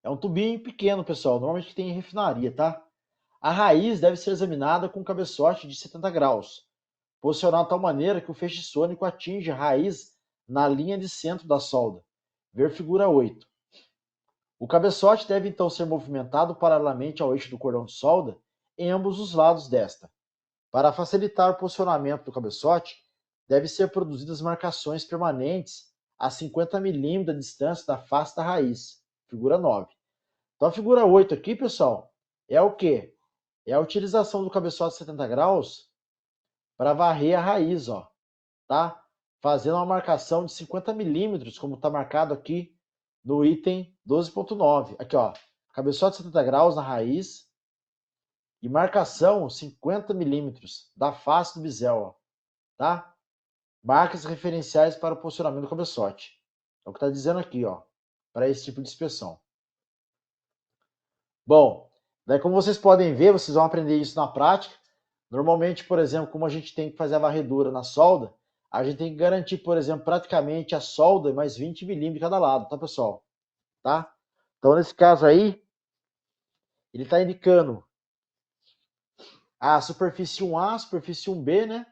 É um tubinho pequeno, pessoal, normalmente tem em refinaria, tá? A raiz deve ser examinada com um cabeçote de 70 graus, posicionado de tal maneira que o feixe sônico atinja a raiz na linha de centro da solda. Ver figura 8. O cabeçote deve então ser movimentado paralelamente ao eixo do cordão de solda em ambos os lados desta. Para facilitar o posicionamento do cabeçote, devem ser produzidas marcações permanentes a 50 mm da distância da face da raiz. Figura 9. Então a figura 8 aqui, pessoal, é o quê? É a utilização do cabeçote 70 graus para varrer a raiz, ó, tá? Fazendo uma marcação de 50 milímetros, como está marcado aqui no item 12.9. Aqui, ó, cabeçote 70 graus na raiz e marcação 50 milímetros da face do bisel, ó, tá? Marcas referenciais para o posicionamento do cabeçote. É o que está dizendo aqui, ó, para esse tipo de inspeção. Bom, daí como vocês podem ver, vocês vão aprender isso na prática. Normalmente, por exemplo, como a gente tem que fazer a varredura na solda, a gente tem que garantir, por exemplo, praticamente a solda mais 20 milímetros de cada lado, tá, pessoal? Tá? Então, nesse caso aí, ele está indicando a superfície 1A, superfície 1B, né?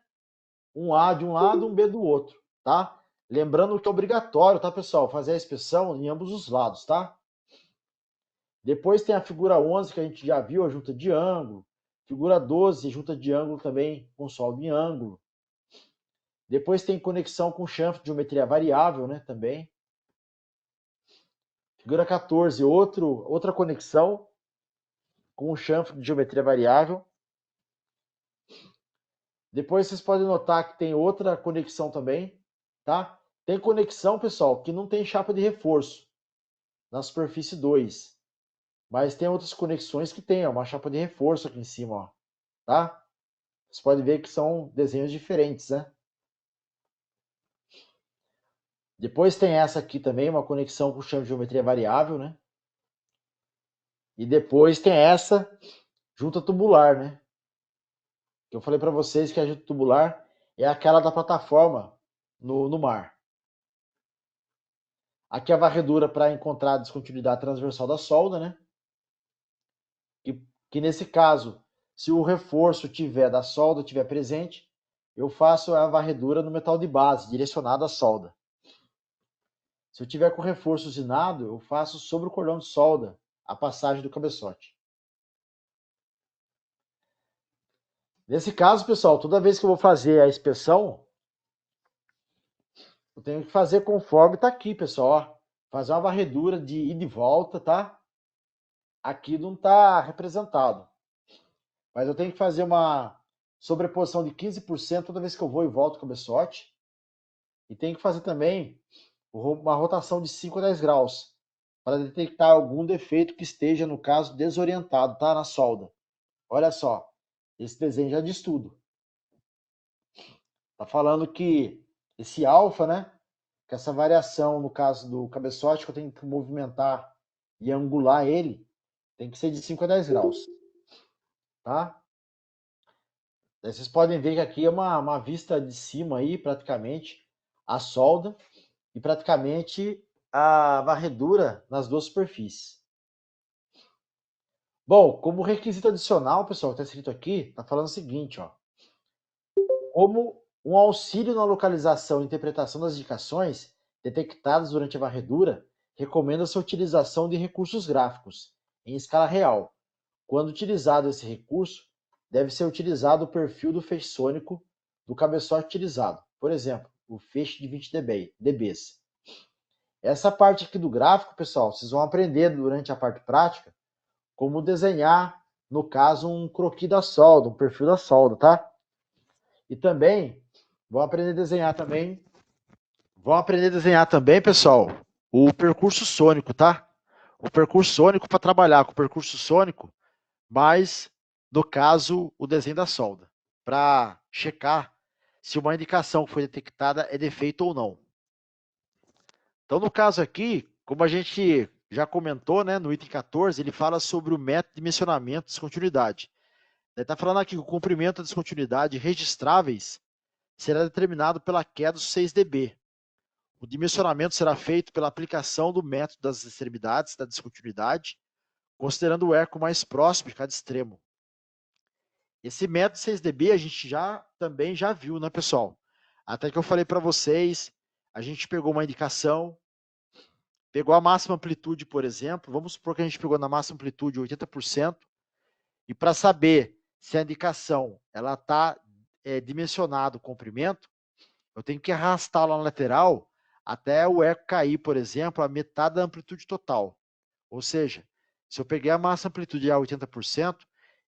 1A de um lado, 1B do outro, tá? Lembrando que é obrigatório, tá, pessoal, fazer a inspeção em ambos os lados, tá? Depois tem a figura 11, que a gente já viu, a junta de ângulo. Figura 12, junta de ângulo também com solda em ângulo. Depois tem conexão com chanfre de geometria variável, né, também. Figura 14, outra conexão com chanfre de geometria variável. Depois vocês podem notar que tem outra conexão também, tá? Tem conexão, pessoal, que não tem chapa de reforço na superfície 2. Mas tem outras conexões que tem, ó, uma chapa de reforço aqui em cima, ó, tá? Vocês podem ver que são desenhos diferentes, né? Depois tem essa aqui também, uma conexão com chão de geometria variável, né? E depois tem essa junta tubular, né? Que eu falei para vocês que a junta tubular é aquela da plataforma no mar. Aqui a varredura para encontrar a descontinuidade transversal da solda, né? Que nesse caso, se o reforço da solda tiver presente, eu faço a varredura no metal de base, direcionado à solda. Se eu tiver com reforço usinado, eu faço sobre o cordão de solda a passagem do cabeçote. Nesse caso, pessoal, toda vez que eu vou fazer a inspeção, eu tenho que fazer conforme está aqui, pessoal. Ó, fazer uma varredura de ida e volta, tá? Aqui não está representado. Mas eu tenho que fazer uma sobreposição de 15% toda vez que eu vou e volto o cabeçote. E tenho que fazer também uma rotação de 5 a 10 graus para detectar algum defeito que esteja, no caso, desorientado, tá? Na solda. Olha só, esse desenho já diz tudo. Tá falando que esse alfa, né? Que essa variação, no caso do cabeçote, que eu tenho que movimentar e angular ele, tem que ser de 5 a 10 graus. Tá? Daí vocês podem ver que aqui é uma vista de cima aí, praticamente, a solda e praticamente a varredura nas duas superfícies. Bom, como requisito adicional, pessoal, está escrito aqui, está falando o seguinte, ó. Como um auxílio na localização e interpretação das indicações detectadas durante a varredura, recomenda-se a utilização de recursos gráficos em escala real. Quando utilizado esse recurso, deve ser utilizado o perfil do feixe sônico do cabeçote utilizado. Por exemplo, o feixe de 20 dBs. Essa parte aqui do gráfico, pessoal, vocês vão aprender durante a parte prática como desenhar, no caso, um croquis da solda, um perfil da solda, tá? E também vão aprender a desenhar também. Vão aprender a desenhar também, pessoal, o percurso sônico, tá? O percurso sônico para trabalhar com o percurso sônico, mas, no caso, o desenho da solda, para checar se uma indicação que foi detectada é defeito ou não. Então, no caso aqui, como a gente já comentou, né, no item 14, ele fala sobre o método de dimensionamento de descontinuidade. Ele está falando aqui que o comprimento da descontinuidade registráveis será determinado pela queda dos 6 dB. O dimensionamento será feito pela aplicação do método das extremidades da descontinuidade, considerando o eco mais próximo de cada extremo. Esse método 6 dB a gente também já viu, né, pessoal? Até que eu falei para vocês, a gente pegou uma indicação, pegou a máxima amplitude, por exemplo, vamos supor que a gente pegou na máxima amplitude 80%, e para saber se a indicação ela está dimensionado o comprimento, eu tenho que arrastá-la na lateral até o eco cair, por exemplo, a metade da amplitude total. Ou seja, se eu peguei a máxima amplitude a 80%,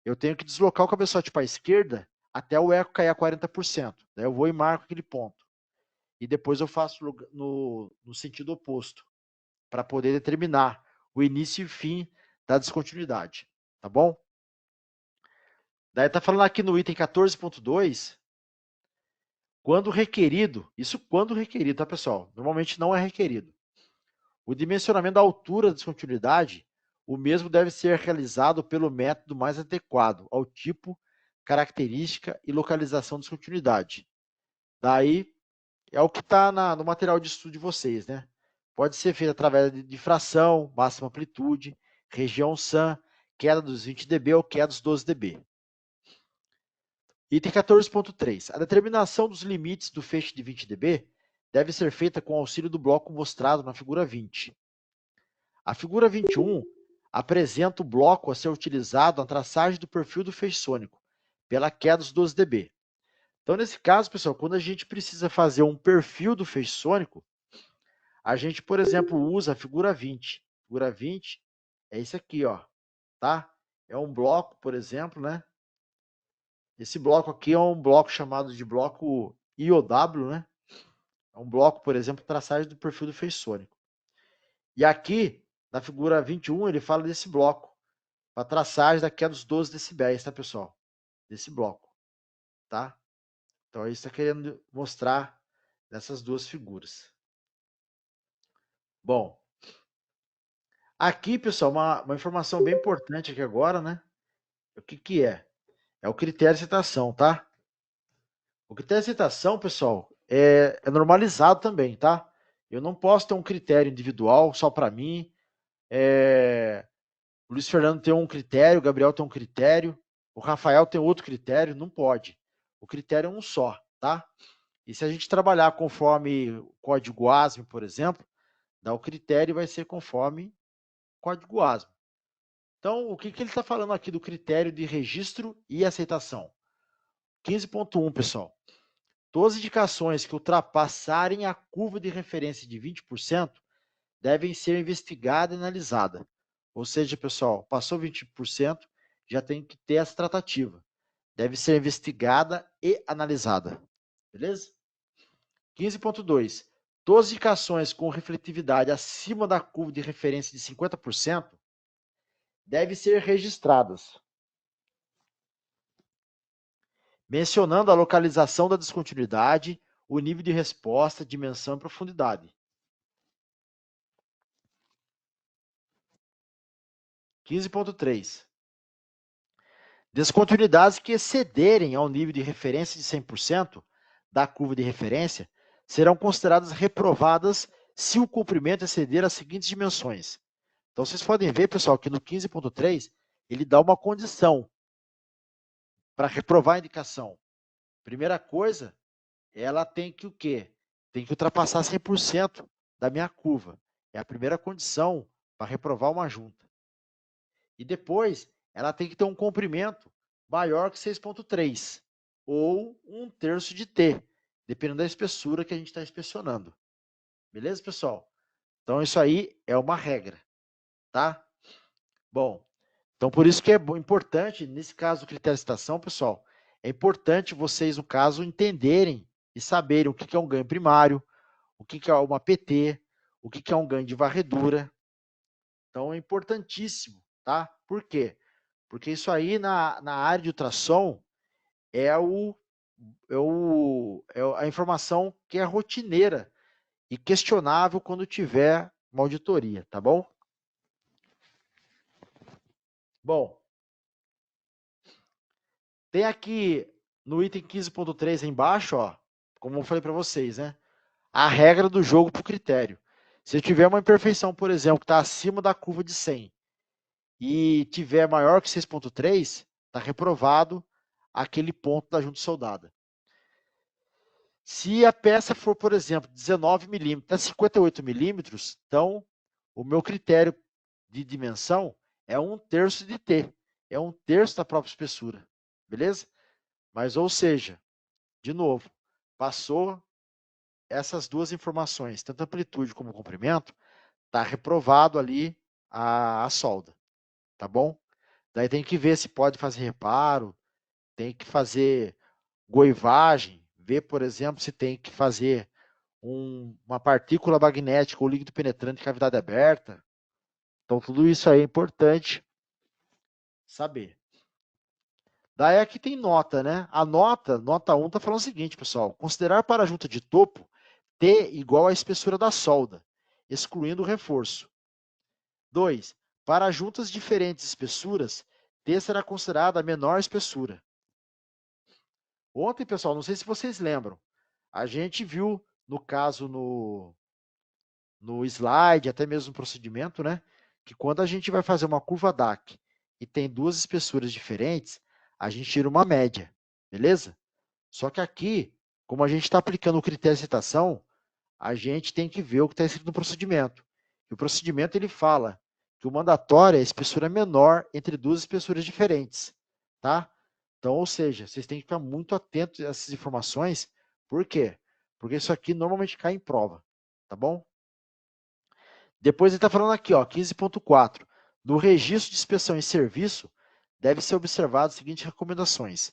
eu tenho que deslocar o cabeçote para a esquerda até o eco cair a 40%. Daí eu vou e marco aquele ponto. E depois eu faço no sentido oposto, para poder determinar o início e fim da descontinuidade. Tá bom? Daí está falando aqui no item 14.2, quando requerido, isso quando requerido, tá, pessoal? Normalmente não é requerido. O dimensionamento da altura da descontinuidade, o mesmo deve ser realizado pelo método mais adequado ao tipo, característica e localização da descontinuidade. Daí, é o que está no material de estudo de vocês, né? Pode ser feito através de difração, máxima amplitude, região SAM, queda dos 20 dB ou queda dos 12 dB. Item 14.3. A determinação dos limites do feixe de 20 dB deve ser feita com auxílio do bloco mostrado na figura 20. A figura 21 apresenta o bloco a ser utilizado na traçagem do perfil do feixe sônico, pela queda dos 12 dB. Então, nesse caso, pessoal, quando a gente precisa fazer um perfil do feixe sônico, a gente, por exemplo, usa a figura 20. A figura 20 é esse aqui, ó, tá? É um bloco, por exemplo, né? Esse bloco aqui é um bloco chamado de bloco IOW, né? É um bloco, por exemplo, traçagem do perfil do feixe sônico. E aqui, na figura 21, ele fala desse bloco, para traçagem da queda dos 12 decibéis, tá, pessoal? Desse bloco, tá? Então, isso está querendo mostrar nessas duas figuras. Bom, aqui, pessoal, uma informação bem importante aqui agora, né? O que é? É o critério de aceitação, tá? O critério de aceitação, pessoal, é normalizado também, tá? Eu não posso ter um critério individual só para mim. O Luiz Fernando tem um critério, o Gabriel tem um critério, o Rafael tem outro critério, não pode. O critério é um só, tá? E se a gente trabalhar conforme o código ASME, por exemplo, o critério vai ser conforme o código ASME. Então, o que ele está falando aqui do critério de registro e aceitação? 15.1, pessoal. Todas as indicações que ultrapassarem a curva de referência de 20% devem ser investigadas e analisadas. Ou seja, pessoal, passou 20%, já tem que ter essa tratativa. Deve ser investigada e analisada. Beleza? 15.2. Todas as indicações com refletividade acima da curva de referência de 50% devem ser registradas, mencionando a localização da descontinuidade, o nível de resposta, dimensão e profundidade. 15.3. Descontinuidades que excederem ao nível de referência de 100% da curva de referência serão consideradas reprovadas se o comprimento exceder as seguintes dimensões. Então, vocês podem ver, pessoal, que no 15.3 ele dá uma condição para reprovar a indicação. Primeira coisa, ela tem que o quê? Tem que ultrapassar 100% da minha curva. É a primeira condição para reprovar uma junta. E depois, ela tem que ter um comprimento maior que 6.3 ou 1/3 de T, dependendo da espessura que a gente está inspecionando. Beleza, pessoal? Então, isso aí é uma regra, tá? Bom, então por isso que é importante, nesse caso do critério de citação, pessoal, é importante vocês, no caso, entenderem e saberem o que é um ganho primário, o que é uma PT, o que é um ganho de varredura. Então, é importantíssimo, tá? Por quê? Porque isso aí, na área de ultrassom, é a informação que é rotineira e questionável quando tiver uma auditoria, tá bom? Bom, tem aqui no item 15.3 embaixo, ó, como eu falei para vocês, né? A regra do jogo para o critério. Se tiver uma imperfeição, por exemplo, que está acima da curva de 100 e tiver maior que 6,3, está reprovado aquele ponto da junta soldada. Se a peça for, por exemplo, 19 milímetros até 58 milímetros, então o meu critério de dimensão é 1/3 de T, é 1/3 da própria espessura, beleza? Mas, ou seja, de novo, passou essas duas informações, tanto amplitude como comprimento, está reprovado ali a solda, tá bom? Daí tem que ver se pode fazer reparo, tem que fazer goivagem, ver, por exemplo, se tem que fazer uma partícula magnética ou líquido penetrante de cavidade aberta. Então, tudo isso aí é importante saber. Daí aqui tem nota, né? A nota 1, está falando o seguinte, pessoal. Considerar para a junta de topo T igual à espessura da solda, excluindo o reforço. 2. Para juntas de diferentes espessuras, T será considerada a menor espessura. Ontem, pessoal, não sei se vocês lembram, a gente viu, no caso, no slide, até mesmo no procedimento, né? Que quando a gente vai fazer uma curva DAC e tem duas espessuras diferentes, a gente tira uma média, beleza? Só que aqui, como a gente está aplicando o critério de citação, a gente tem que ver o que está escrito no procedimento. E o procedimento ele fala que o mandatório é a espessura menor entre duas espessuras diferentes, tá? Então, ou seja, vocês têm que ficar muito atentos a essas informações. Por quê? Porque isso aqui normalmente cai em prova, tá bom? Depois ele está falando aqui, ó, 15.4. No registro de inspeção em serviço, deve ser observado as seguintes recomendações.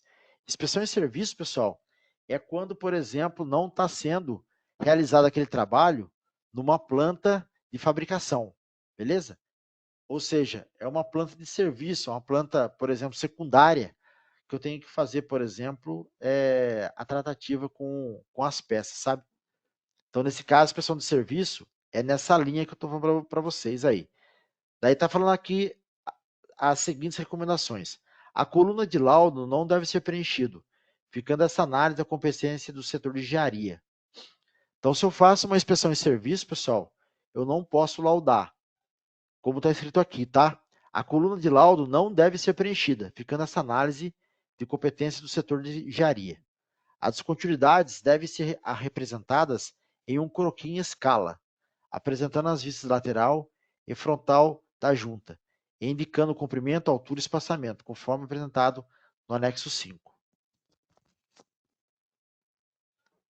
Inspeção em serviço, pessoal, é quando, por exemplo, não está sendo realizado aquele trabalho numa planta de fabricação, beleza? Ou seja, é uma planta de serviço, uma planta, por exemplo, secundária, que eu tenho que fazer, por exemplo, a tratativa com as peças, sabe? Então, nesse caso, a inspeção de serviço é nessa linha que eu estou falando para vocês aí. Daí está falando aqui as seguintes recomendações. A coluna de laudo não deve ser preenchido, ficando essa análise da competência do setor de engenharia. Então, se eu faço uma inspeção em serviço, pessoal, eu não posso laudar, como está escrito aqui, tá? A coluna de laudo não deve ser preenchida, ficando essa análise de competência do setor de engenharia. As descontinuidades devem ser representadas em um croquis em escala, apresentando as vistas lateral e frontal da junta, e indicando o comprimento, altura e espaçamento, conforme apresentado no anexo 5.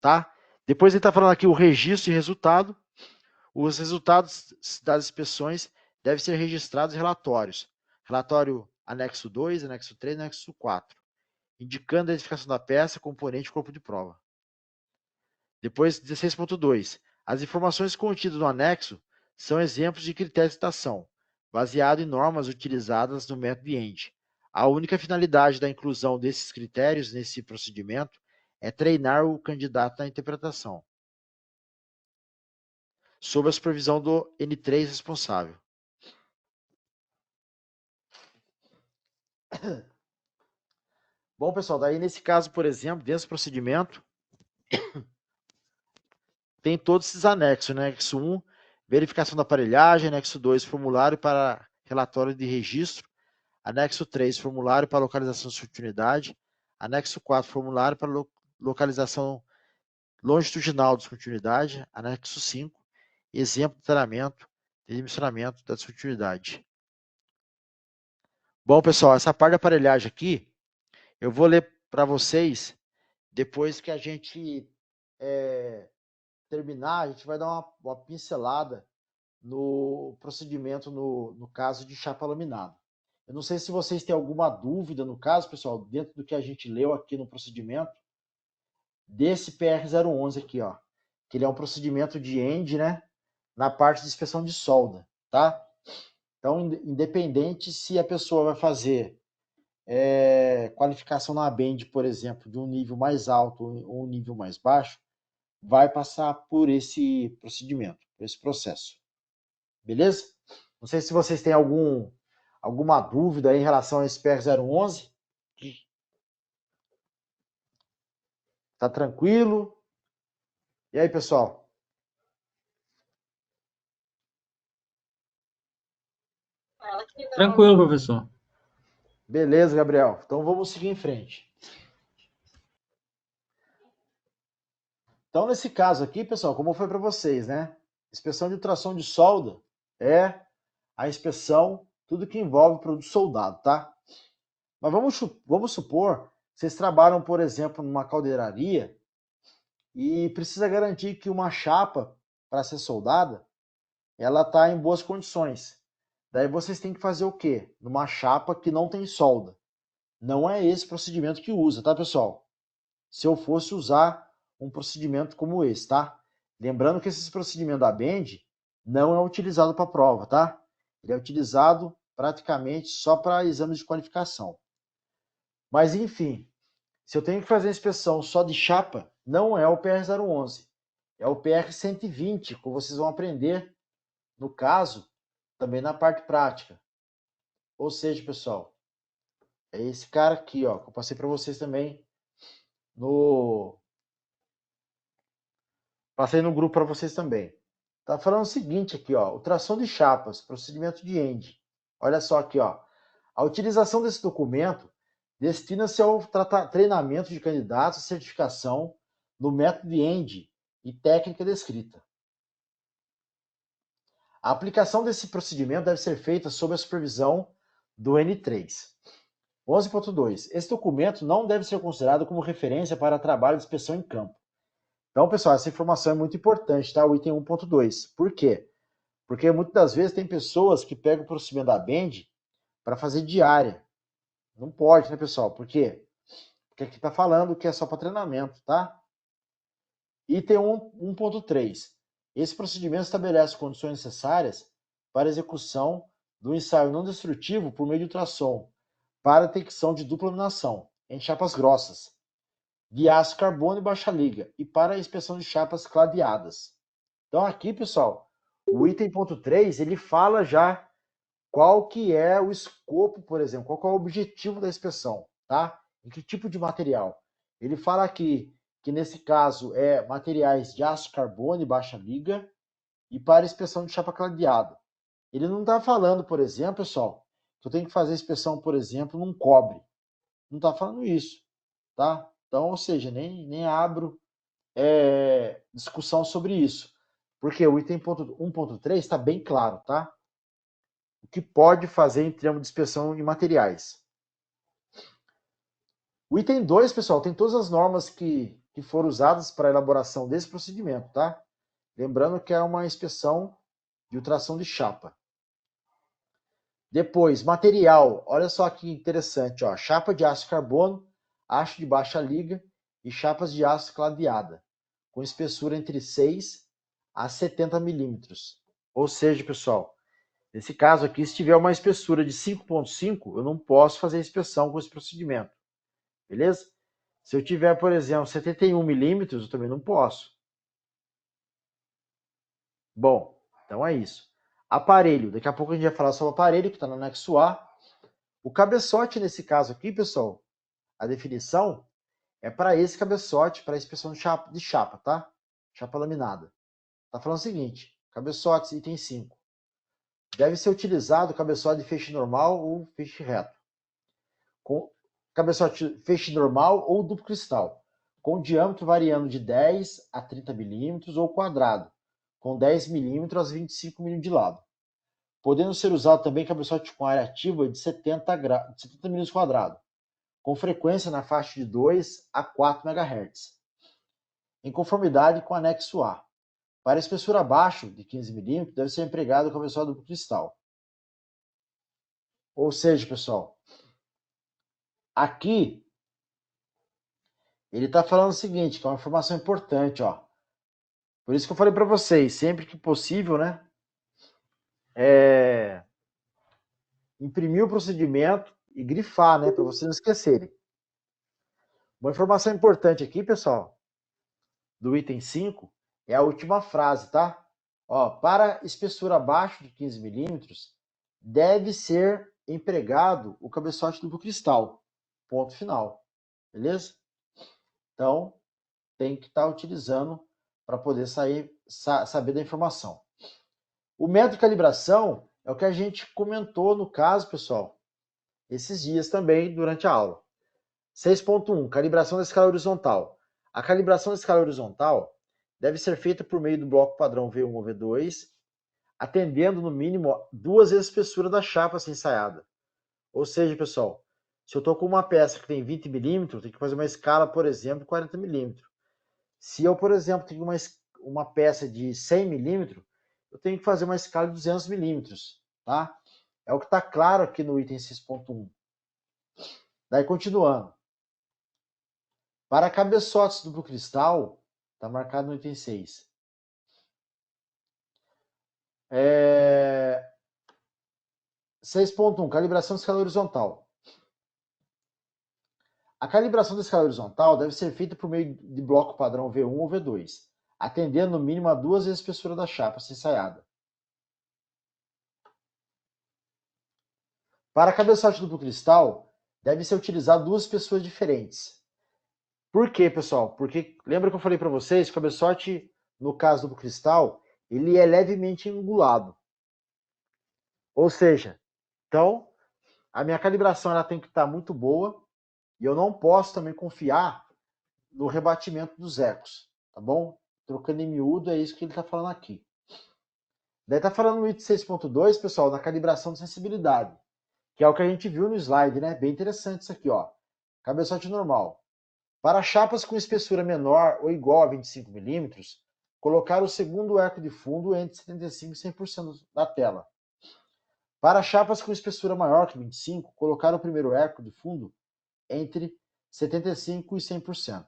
Tá? Depois ele está falando aqui o registro de resultado. Os resultados das inspeções devem ser registrados em relatórios. Relatório anexo 2, anexo 3 e anexo 4, indicando a identificação da peça, componente e corpo de prova. Depois, 16.2. As informações contidas no anexo são exemplos de critério de citação, baseado em normas utilizadas no método END. A única finalidade da inclusão desses critérios nesse procedimento é treinar o candidato na interpretação, sob a supervisão do N3 responsável. Bom, pessoal, daí nesse caso, por exemplo, dentro do procedimento, tem todos esses anexos, né? Anexo 1, verificação da aparelhagem, anexo 2, formulário para relatório de registro, anexo 3, formulário para localização de descontinuidade, anexo 4, formulário para localização longitudinal de descontinuidade, anexo 5, exemplo de treinamento e dimensionamento da descontinuidade. Bom, pessoal, essa parte da aparelhagem aqui, eu vou ler para vocês depois que a gente terminar, a gente vai dar uma pincelada no procedimento no caso de chapa laminada. Eu não sei se vocês têm alguma dúvida no caso, pessoal, dentro do que a gente leu aqui no procedimento, desse PR-011 aqui, ó, que ele é um procedimento de END, né, na parte de inspeção de solda, tá? Então, independente se a pessoa vai fazer qualificação na BEND, por exemplo, de um nível mais alto ou um nível mais baixo, vai passar por esse procedimento, por esse processo. Beleza? Não sei se vocês têm alguma dúvida em relação a esse PR-011. Tá tranquilo? E aí, pessoal? Tranquilo, professor. Beleza, Gabriel. Então vamos seguir em frente. Então, nesse caso aqui, pessoal, como foi para vocês, né? Inspeção de ultrassom de solda é a inspeção, tudo que envolve produto soldado, tá? Mas vamos supor que vocês trabalham, por exemplo, numa caldeiraria e precisa garantir que uma chapa, para ser soldada, ela está em boas condições. Daí vocês têm que fazer o quê? Numa chapa que não tem solda. Não é esse procedimento que usa, tá, pessoal? Se eu fosse usar um procedimento como esse, tá? Lembrando que esse procedimento da Bend não é utilizado para prova, tá? Ele é utilizado praticamente só para exames de qualificação. Mas, enfim, se eu tenho que fazer a inspeção só de chapa, não é o PR-011. É o PR-120, que vocês vão aprender, no caso, também na parte prática. Ou seja, pessoal, é esse cara aqui, ó, que eu passei para vocês também Passei no grupo para vocês também. Tá falando o seguinte aqui, ó, ultrassom de chapas, procedimento de END. Olha só aqui, ó. A utilização desse documento destina-se ao treinamento de candidatos à certificação no método de END e técnica descrita. A aplicação desse procedimento deve ser feita sob a supervisão do N3. 11.2. Esse documento não deve ser considerado como referência para trabalho de inspeção em campo. Então, pessoal, essa informação é muito importante, tá? O item 1.2. Por quê? Porque muitas das vezes tem pessoas que pegam o procedimento da Bend para fazer diária. Não pode, né, pessoal? Por quê? Porque aqui está falando que é só para treinamento, tá? Item 1.3. Esse procedimento estabelece condições necessárias para a execução do ensaio não destrutivo por meio de ultrassom para detecção de dupla laminação em chapas grossas, de aço carbono e baixa liga, e para a inspeção de chapas cladeadas. Então aqui, pessoal, o item ponto 3, ele fala já qual que é o escopo, por exemplo, qual que é o objetivo da inspeção, tá? Em que tipo de material. Ele fala aqui que nesse caso é materiais de aço carbono e baixa liga e para inspeção de chapa cladeada. Ele não está falando, por exemplo, pessoal, que eu tenho que fazer inspeção, por exemplo, num cobre. Não está falando isso, tá? Então, ou seja, nem abro discussão sobre isso. Porque o item 1.3 está bem claro, tá? O que pode fazer em termos de inspeção de materiais. O item 2, pessoal, tem todas as normas que foram usadas para a elaboração desse procedimento, tá? Lembrando que é uma inspeção de ultrassom de chapa. Depois, material. Olha só que interessante, ó. Chapa de aço carbono, aço de baixa liga e chapas de aço cladeada, com espessura entre 6 a 70 milímetros. Ou seja, pessoal, nesse caso aqui, se tiver uma espessura de 5,5, eu não posso fazer inspeção com esse procedimento. Beleza? Se eu tiver, por exemplo, 71 milímetros, eu também não posso. Bom, então é isso. Aparelho. Daqui a pouco a gente vai falar sobre o aparelho, que está no anexo A. O cabeçote, nesse caso aqui, pessoal, a definição é para esse cabeçote, para a inspeção de chapa, tá? Chapa laminada. Está falando o seguinte, cabeçotes, item 5. Deve ser utilizado cabeçote de feixe normal ou feixe reto. Com cabeçote feixe normal ou duplo cristal, com diâmetro variando de 10 a 30 milímetros ou quadrado, com 10 milímetros a 25 milímetros de lado. Podendo ser usado também cabeçote com área ativa de 70 milímetros quadrados, com frequência na faixa de 2 a 4 MHz, em conformidade com o anexo A. Para espessura abaixo de 15 milímetros, deve ser empregado o cabeçote duplo cristal. Ou seja, pessoal, aqui ele está falando o seguinte, que é uma informação importante, ó. Por isso que eu falei para vocês, sempre que possível, né, imprimir o procedimento e grifar, né, para vocês não esquecerem. Uma informação importante aqui, pessoal, do item 5, é a última frase, tá? Ó, para espessura abaixo de 15 milímetros, deve ser empregado o cabeçote duplo cristal. Ponto final. Beleza? Então, tem que estar utilizando para poder saber da informação. O método de calibração é o que a gente comentou no caso, pessoal, esses dias também durante a aula. 6.1, calibração da escala horizontal. A calibração da escala horizontal deve ser feita por meio do bloco padrão V1 ou V2, atendendo no mínimo 2 vezes a espessura da chapa a ser ensaiada. Ou seja, pessoal, se eu estou com uma peça que tem 20 milímetros, eu tenho que fazer uma escala, por exemplo, de 40 milímetros. Se eu, por exemplo, tenho uma peça de 100 milímetros, eu tenho que fazer uma escala de 200 milímetros, tá? É o que está claro aqui no item 6.1. Daí, continuando. Para cabeçotes duplo cristal, está marcado no item 6. 6.1, calibração de escala horizontal. A calibração da escala horizontal deve ser feita por meio de bloco padrão V1 ou V2, atendendo no mínimo a 2 vezes a espessura da chapa a ser ensaiada. Para cabeçote duplo cristal, deve ser utilizado 2 espessuras diferentes. Por quê, pessoal? Porque lembra que eu falei para vocês que o cabeçote, no caso do cristal, ele é levemente angulado. Ou seja, então, a minha calibração ela tem que estar muito boa e eu não posso também confiar no rebatimento dos ecos, tá bom? Trocando em miúdo, é isso que ele está falando aqui. Daí está falando no item 6.2, pessoal, na calibração de sensibilidade, que é o que a gente viu no slide, né? Bem interessante isso aqui, ó. Cabeçote normal. Para chapas com espessura menor ou igual a 25 milímetros, colocar o segundo eco de fundo entre 75% e 100% da tela. Para chapas com espessura maior que 25, colocar o primeiro eco de fundo entre 75% e 100%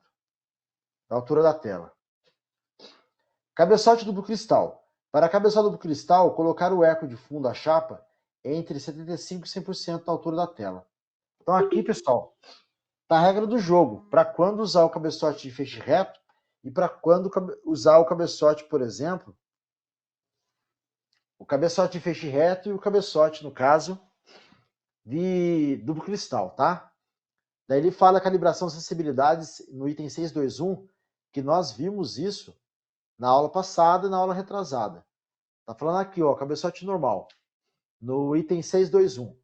da altura da tela. Cabeçote duplo cristal. Para cabeçote duplo cristal, colocar o eco de fundo da chapa entre 75% e 100% da altura da tela. Então aqui, pessoal, está a regra do jogo, para quando usar o cabeçote de feixe reto e para quando usar o cabeçote, por exemplo, o cabeçote de feixe reto e o cabeçote, no caso, de duplo cristal, tá? Daí ele fala a calibração de sensibilidades no item 6.2.1, que nós vimos isso na aula passada e na aula retrasada. Tá falando aqui, ó, cabeçote normal. No item 6.2.1.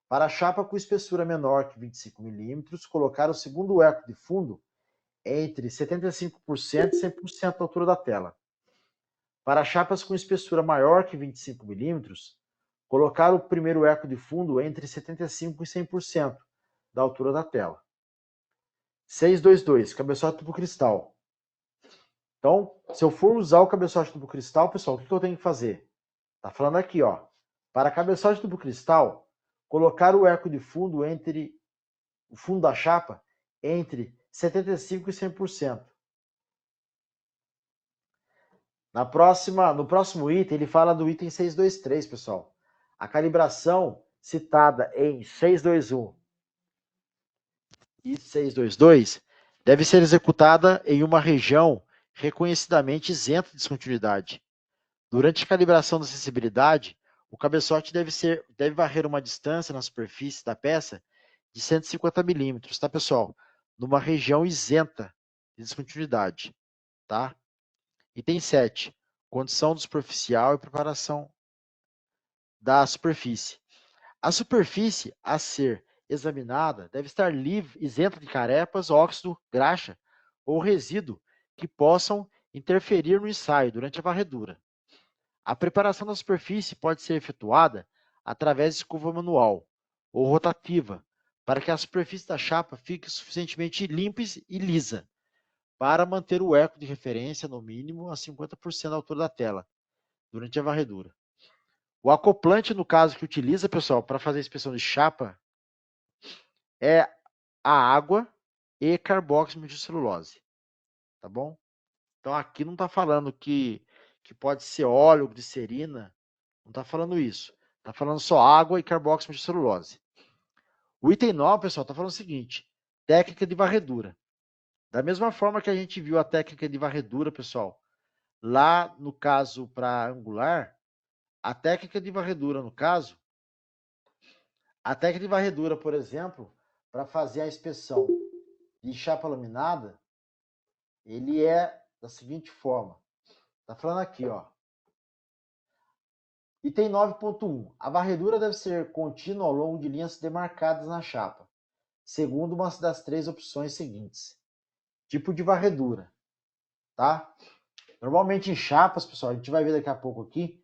Para a chapa com espessura menor que 25 milímetros, colocar o segundo eco de fundo entre 75% e 100% da altura da tela. Para chapas com espessura maior que 25 milímetros, colocar o primeiro eco de fundo entre 75% e 100% da altura da tela. 6.2.2, cabeçote duplo cristal. Então, se eu for usar o cabeçote duplo cristal, pessoal, o que eu tenho que fazer? Tá falando aqui, ó. Para cabeçote duplo cristal, colocar o eco de fundo entre o fundo da chapa entre 75% e 100%. No próximo item, ele fala do item 6.2.3, pessoal. A calibração citada em 6.2.1 e 6.2.2 deve ser executada em uma região reconhecidamente isenta de descontinuidade. Durante a calibração da sensibilidade, o cabeçote deve varrer uma distância na superfície da peça de 150 milímetros, tá, pessoal? Numa região isenta de descontinuidade, tá? Item 7. Condição do superficial e preparação da superfície. A superfície a ser examinada deve estar livre, isenta de carepas, óxido, graxa ou resíduo que possam interferir no ensaio durante a varredura. A preparação da superfície pode ser efetuada através de escova manual ou rotativa, para que a superfície da chapa fique suficientemente limpa e lisa, para manter o eco de referência no mínimo a 50% da altura da tela, durante a varredura. O acoplante, no caso, que utiliza, pessoal, para fazer a inspeção de chapa, é a água e carboxímetro de celulose, tá bom? Então aqui não está falando que pode ser óleo, glicerina, não está falando isso. Está falando só água e carboxímetro de celulose. O item 9, pessoal, está falando o seguinte, técnica de varredura. Da mesma forma que a gente viu a técnica de varredura, pessoal, lá no caso para angular, a técnica de varredura, por exemplo, para fazer a inspeção de chapa laminada, ele é da seguinte forma. Tá falando aqui, ó. Item 9.1. A varredura deve ser contínua ao longo de linhas demarcadas na chapa, segundo uma das três opções seguintes. Tipo de varredura, tá? Normalmente em chapas, pessoal, a gente vai ver daqui a pouco aqui,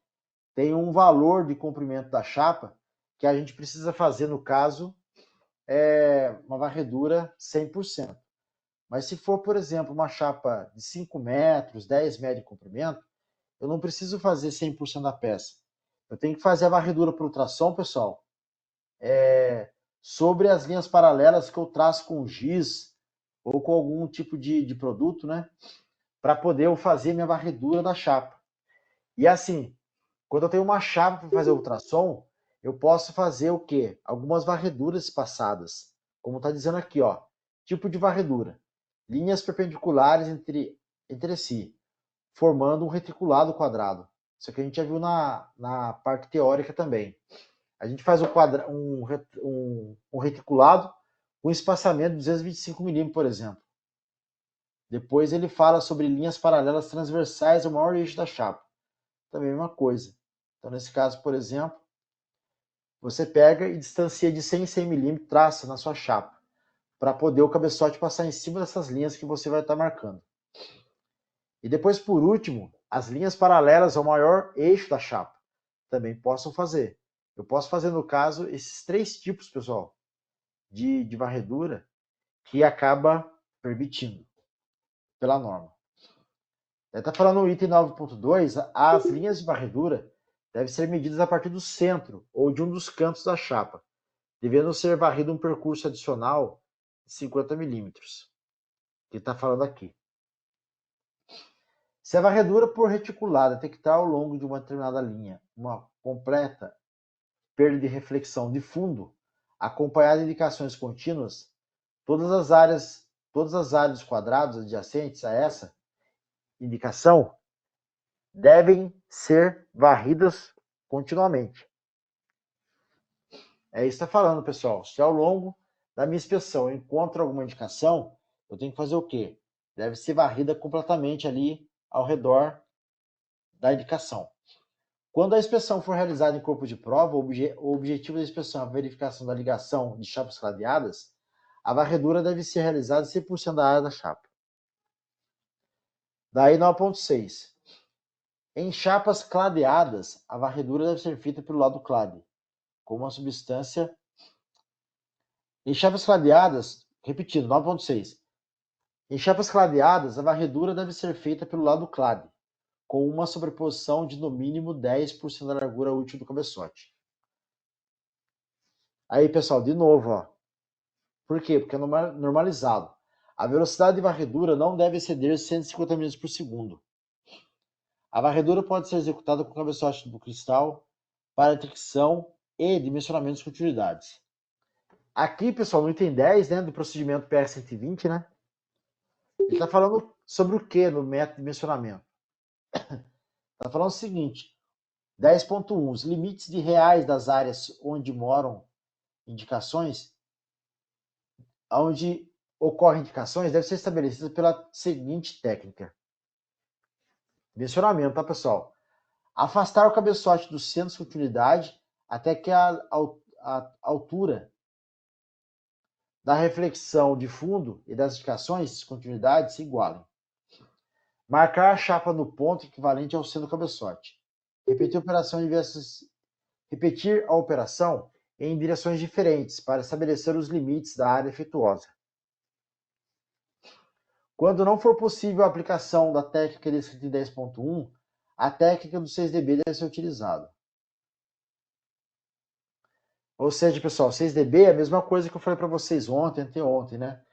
tem um valor de comprimento da chapa que a gente precisa fazer, no caso, uma varredura 100%. Mas se for, por exemplo, uma chapa de 5 metros, 10 metros de comprimento, eu não preciso fazer 100% da peça. Eu tenho que fazer a varredura por ultrassom, pessoal, sobre as linhas paralelas que eu traço com giz ou com algum tipo de produto, né? Para poder eu fazer minha varredura da chapa. E assim, quando eu tenho uma chapa para fazer ultrassom, eu posso fazer o quê? Algumas varreduras espaçadas. Como está dizendo aqui, ó. Tipo de varredura. Linhas perpendiculares entre si, formando um reticulado quadrado. Isso aqui a gente já viu na parte teórica também. A gente faz um reticulado com espaçamento de 225 milímetros, por exemplo. Depois ele fala sobre linhas paralelas transversais ao maior eixo da chapa. Também a mesma coisa. Então, nesse caso, por exemplo, você pega e distancia de 100 em 100 milímetros, traça na sua chapa, para poder o cabeçote passar em cima dessas linhas que você vai estar marcando. E depois, por último, as linhas paralelas ao maior eixo da chapa. Também posso fazer. Eu posso fazer, no caso, esses três tipos, pessoal, de varredura que acaba permitindo pela norma. Está falando no item 9.2, as linhas de varredura devem ser medidas a partir do centro ou de um dos cantos da chapa, devendo ser varrido um percurso adicional de 50 milímetros, que está falando aqui. Se a varredura por reticulada detectar ao longo de uma determinada linha uma completa perda de reflexão de fundo, acompanhada de indicações contínuas, todas as áreas dos quadrados adjacentes a essa indicação devem ser varridas continuamente. É isso que está falando, pessoal. Se ao longo da minha inspeção eu encontro alguma indicação, eu tenho que fazer o quê? Deve ser varrida completamente ali ao redor da indicação. Quando a inspeção for realizada em corpo de prova, o objetivo da inspeção é a verificação da ligação de chapas cladeadas, a varredura deve ser realizada em 100% da área da chapa. Daí 9.6. Em chapas cladeadas, a varredura deve ser feita pelo lado clade, com uma substância. Em chapas cladeadas, repetindo, 9.6. Em chapas cladeadas, a varredura deve ser feita pelo lado clade, com uma sobreposição de no mínimo 10% da largura útil do cabeçote. Aí, pessoal, de novo, ó. Por quê? Porque é normalizado. A velocidade de varredura não deve exceder 150 metros por segundo. A varredura pode ser executada com cabeçote do cristal para detecção e dimensionamento de continuidades. Aqui, pessoal, no item 10, né, do procedimento PR-120, né? Ele está falando sobre o que no método de dimensionamento? Está falando o seguinte, 10.1, os limites de reais das áreas onde moram indicações, onde ocorrem indicações, deve ser estabelecida pela seguinte técnica. Dimensionamento, tá, pessoal? Afastar o cabeçote do centro de continuidade até que a altura da reflexão de fundo e das indicações de continuidade se igualem. Marcar a chapa no ponto equivalente ao centro do cabeçote. Repetir a operação em direções diferentes para estabelecer os limites da área efetuosa. Quando não for possível a aplicação da técnica descrita em 10.1, a técnica do 6dB deve ser utilizada. Ou seja, pessoal, 6dB é a mesma coisa que eu falei para vocês anteontem, né?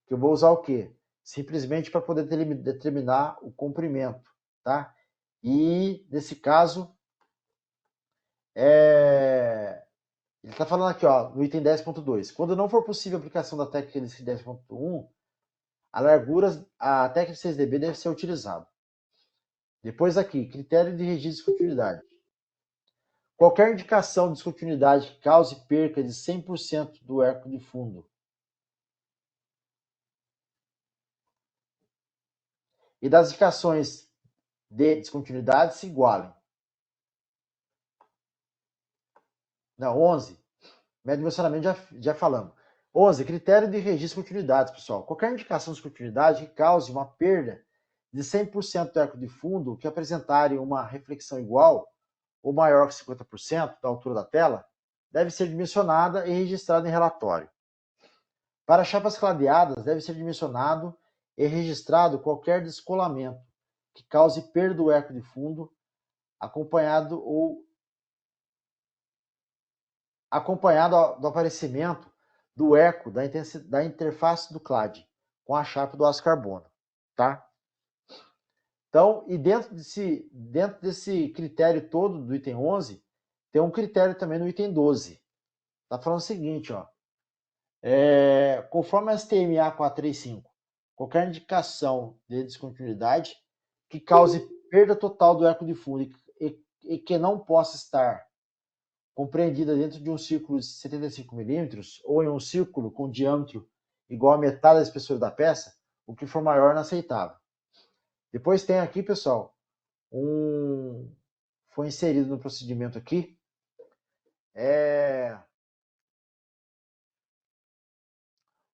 Que eu vou usar o quê? Simplesmente para poder determinar o comprimento, tá? E, nesse caso, ele está falando aqui, ó, no item 10.2. Quando não for possível a aplicação da técnica de 10.1, a técnica 6dB deve ser utilizada. Depois aqui, critério de registro de descontinuidade. Qualquer indicação de descontinuidade que cause perca de 100% do arco de fundo e das indicações de descontinuidade se igualem. Não, 11. Método de dimensionamento já falamos. 11. Critério de registro de continuidades, pessoal. Qualquer indicação de continuidade que cause uma perda de 100% do eco de fundo que apresentarem uma reflexão igual ou maior que 50% da altura da tela, deve ser dimensionada e registrada em relatório. Para chapas cladeadas, deve ser dimensionado e registrado qualquer descolamento que cause perda do eco de fundo, acompanhado do aparecimento do eco da interface do clade com a chapa do aço carbono, tá? Então, e dentro desse critério todo do item 11, tem um critério também no item 12. Tá falando o seguinte, ó. Conforme a STMA 435, qualquer indicação de descontinuidade que cause perda total do eco de fundo e que não possa estar compreendida dentro de um círculo de 75 milímetros ou em um círculo com diâmetro igual a metade da espessura da peça, o que for maior não é aceitável. Depois tem aqui, pessoal, foi inserido no procedimento aqui,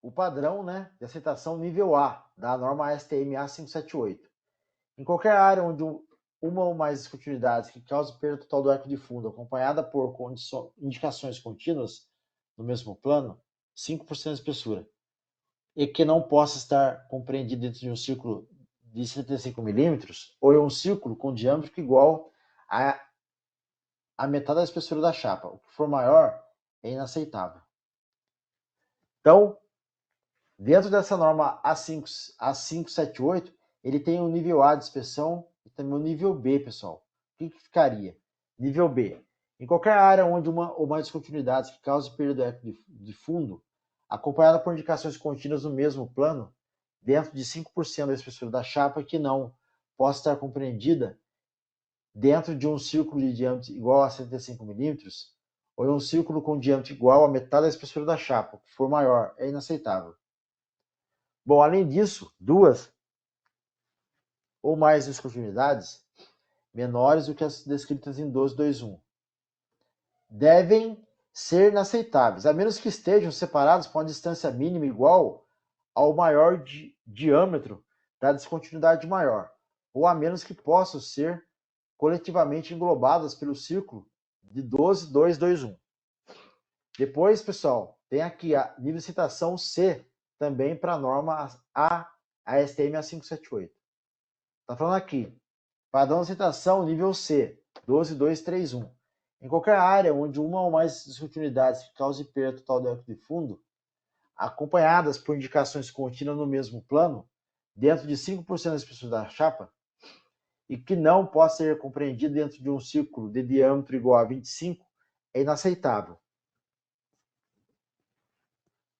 o padrão, né, de aceitação nível A, da norma STMA 578. Em qualquer área onde uma ou mais descontinuidades que causem perda total do eco de fundo, acompanhada por indicações contínuas no mesmo plano, 5% de espessura, e que não possa estar compreendido dentro de um círculo de 75 milímetros, ou em um círculo com diâmetro igual a metade da espessura da chapa. O que for maior é inaceitável. Então, dentro dessa norma A578, ele tem o nível A de inspeção e também o nível B, pessoal. O que ficaria? Nível B. Em qualquer área onde uma ou mais descontinuidades que causem perda do eco de fundo, acompanhada por indicações contínuas no mesmo plano, dentro de 5% da espessura da chapa que não possa estar compreendida dentro de um círculo de diâmetro igual a 75 milímetros, ou em um círculo com diâmetro igual a metade da espessura da chapa, que for maior, é inaceitável. Bom, além disso, duas ou mais descontinuidades menores do que as descritas em 12.2.1 devem ser inaceitáveis, a menos que estejam separados por uma distância mínima igual ao maior diâmetro da descontinuidade maior, ou a menos que possam ser coletivamente englobadas pelo círculo de 12.2.2.1. Depois, pessoal, tem aqui a nível de citação C, também para a norma ASTM A578. Está falando aqui, padrão de citação nível C, 12.2.3.1. Em qualquer área onde uma ou mais descontinuidades que causem perda total do eco de fundo, acompanhadas por indicações contínuas no mesmo plano, dentro de 5% da espessura da chapa, e que não possa ser compreendido dentro de um círculo de diâmetro igual a 25, é inaceitável.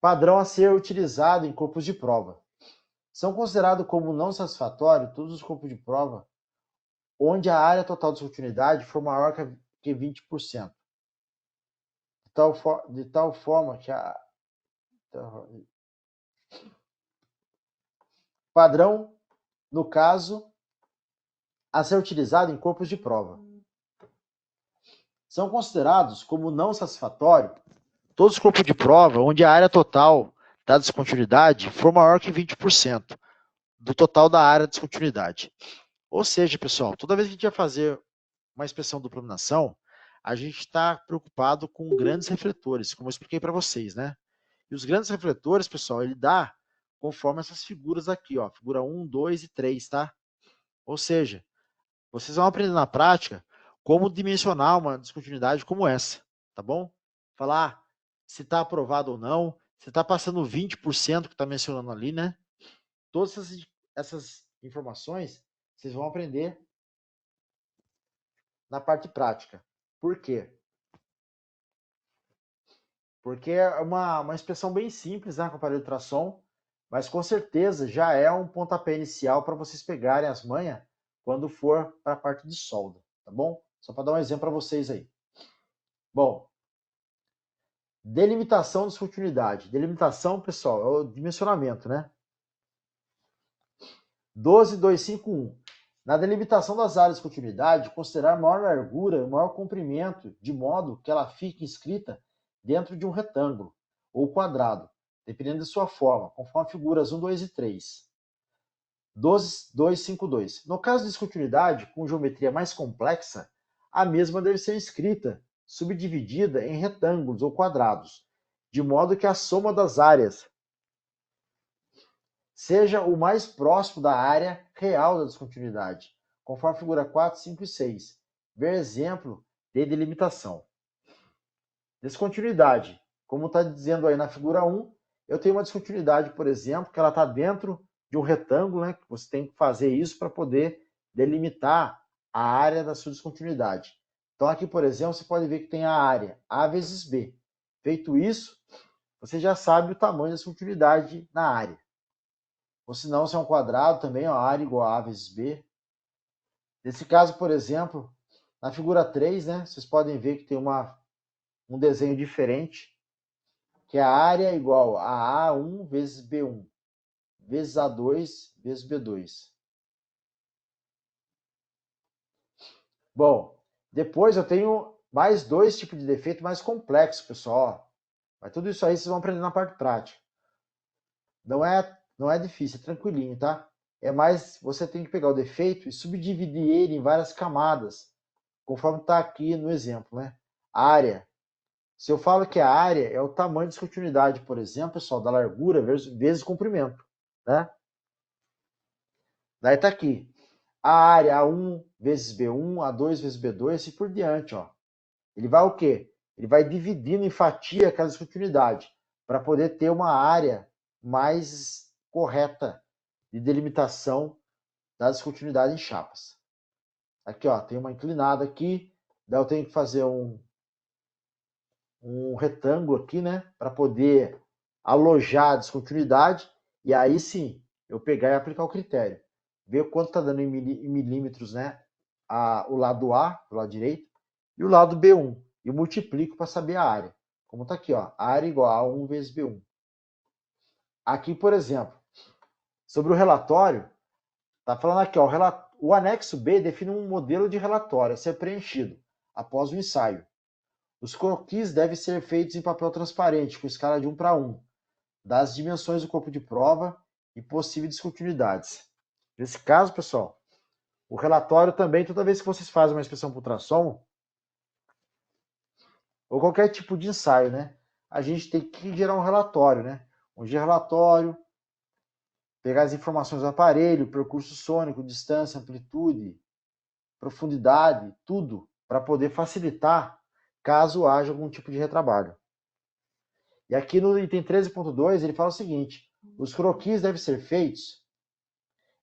Padrão a ser utilizado em corpos de prova. São considerados como não satisfatórios todos os corpos de prova onde a área total de descontinuidade for maior que 20%. De tal forma que a padrão, no caso, a ser utilizado em corpos de prova. São considerados como não satisfatórios todos os corpos de prova onde a área total da descontinuidade for maior que 20% do total da área de descontinuidade. Ou seja, pessoal, toda vez que a gente vai fazer uma inspeção de iluminação, a gente está preocupado com grandes refletores, como eu expliquei para vocês, né? E os grandes refletores, pessoal, ele dá conforme essas figuras aqui, ó, figura 1, 2 e 3, tá? Ou seja, vocês vão aprender na prática como dimensionar uma descontinuidade como essa, tá bom? Falar se está aprovado ou não, se está passando 20% que está mencionando ali, né? Todas essas informações vocês vão aprender na parte prática. Por quê? Porque é uma inspeção bem simples, né, com aparelho de ultrassom, mas com certeza já é um pontapé inicial para vocês pegarem as manhas quando for para a parte de solda, tá bom? Só para dar um exemplo para vocês aí. Bom, delimitação de descontinuidade. Delimitação, pessoal, é o dimensionamento, né? 12.251. Na delimitação das áreas de continuidade, considerar maior largura e maior comprimento, de modo que ela fique inscrita dentro de um retângulo ou quadrado, dependendo de sua forma, conforme figuras 1, 2 e 3. 252. No caso de descontinuidade com geometria mais complexa, a mesma deve ser inscrita, subdividida em retângulos ou quadrados, de modo que a soma das áreas seja o mais próximo da área real da descontinuidade, conforme a figura 4, 5 e 6. Ver exemplo de delimitação. Descontinuidade. Como está dizendo aí na figura 1, eu tenho uma descontinuidade, por exemplo, que ela está dentro de um retângulo, né? Você tem que fazer isso para poder delimitar a área da sua descontinuidade. Então aqui, por exemplo, você pode ver que tem a área A vezes B. Feito isso, você já sabe o tamanho da descontinuidade na área. Ou se não, se é um quadrado também, a área igual a A vezes B. Nesse caso, por exemplo, na figura 3, né, vocês podem ver que tem um desenho diferente, que é a área igual a A1 vezes B1, vezes A2 vezes B2. Bom, depois eu tenho mais dois tipos de defeito mais complexos, pessoal. Mas tudo isso aí vocês vão aprender na parte prática. Não é difícil, é tranquilinho, tá? É mais, você tem que pegar o defeito e subdividir ele em várias camadas, conforme está aqui no exemplo, né? Área. Se eu falo que a área é o tamanho de descontinuidade, por exemplo, pessoal, da largura vezes comprimento, né? Daí tá aqui. A área A1 vezes B1, A2 vezes B2, assim por diante, ó. Ele vai o quê? Ele vai dividindo em fatia aquela descontinuidade, para poder ter uma área mais correta de delimitação da descontinuidade em chapas. Aqui, ó, tem uma inclinada aqui, daí eu tenho que fazer um retângulo aqui, né, para poder alojar a descontinuidade, e aí sim, eu pegar e aplicar o critério. Ver quanto está dando em milímetros, né, o lado A, o lado direito, e o lado B1, e multiplico para saber a área. Como está aqui, ó, a área igual a 1 vezes B1. Aqui, por exemplo, sobre o relatório, está falando aqui, ó, o anexo B define um modelo de relatório a ser preenchido após o ensaio. Os croquis devem ser feitos em papel transparente, com escala de 1 para 1, das dimensões do corpo de prova e possíveis descontinuidades. Nesse caso, pessoal, o relatório também, toda vez que vocês fazem uma inspeção por ultrassom, ou qualquer tipo de ensaio, né, a gente tem que gerar um relatório, né? Um relatório, pegar as informações do aparelho, percurso sônico, distância, amplitude, profundidade, tudo, para poder facilitar caso haja algum tipo de retrabalho. E aqui no item 13.2 ele fala o seguinte: os croquis devem ser feitos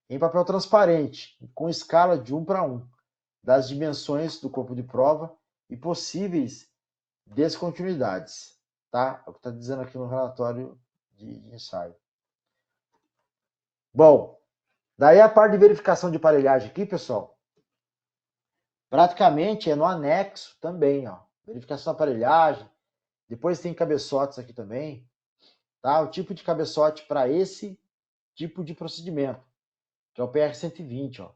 em papel transparente, com escala de 1 para 1, das dimensões do corpo de prova e possíveis descontinuidades. Tá? É o que está dizendo aqui no relatório de ensaio. Bom, daí a parte de verificação de aparelhagem aqui, pessoal, praticamente é no anexo também, ó. Verificação da aparelhagem. Depois tem cabeçotes aqui também, tá? O tipo de cabeçote para esse tipo de procedimento, que é o PR-120, ó.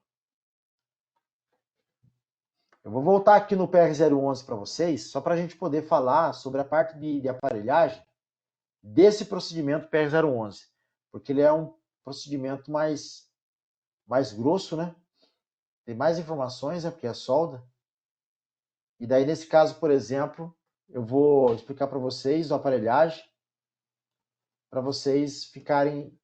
Eu vou voltar aqui no PR-011 para vocês, só para a gente poder falar sobre a parte de aparelhagem desse procedimento PR-011, porque ele é um procedimento mais grosso, né? Tem mais informações, né? Porque é solda. E daí, nesse caso, por exemplo, eu vou explicar para vocês a aparelhagem, para vocês ficarem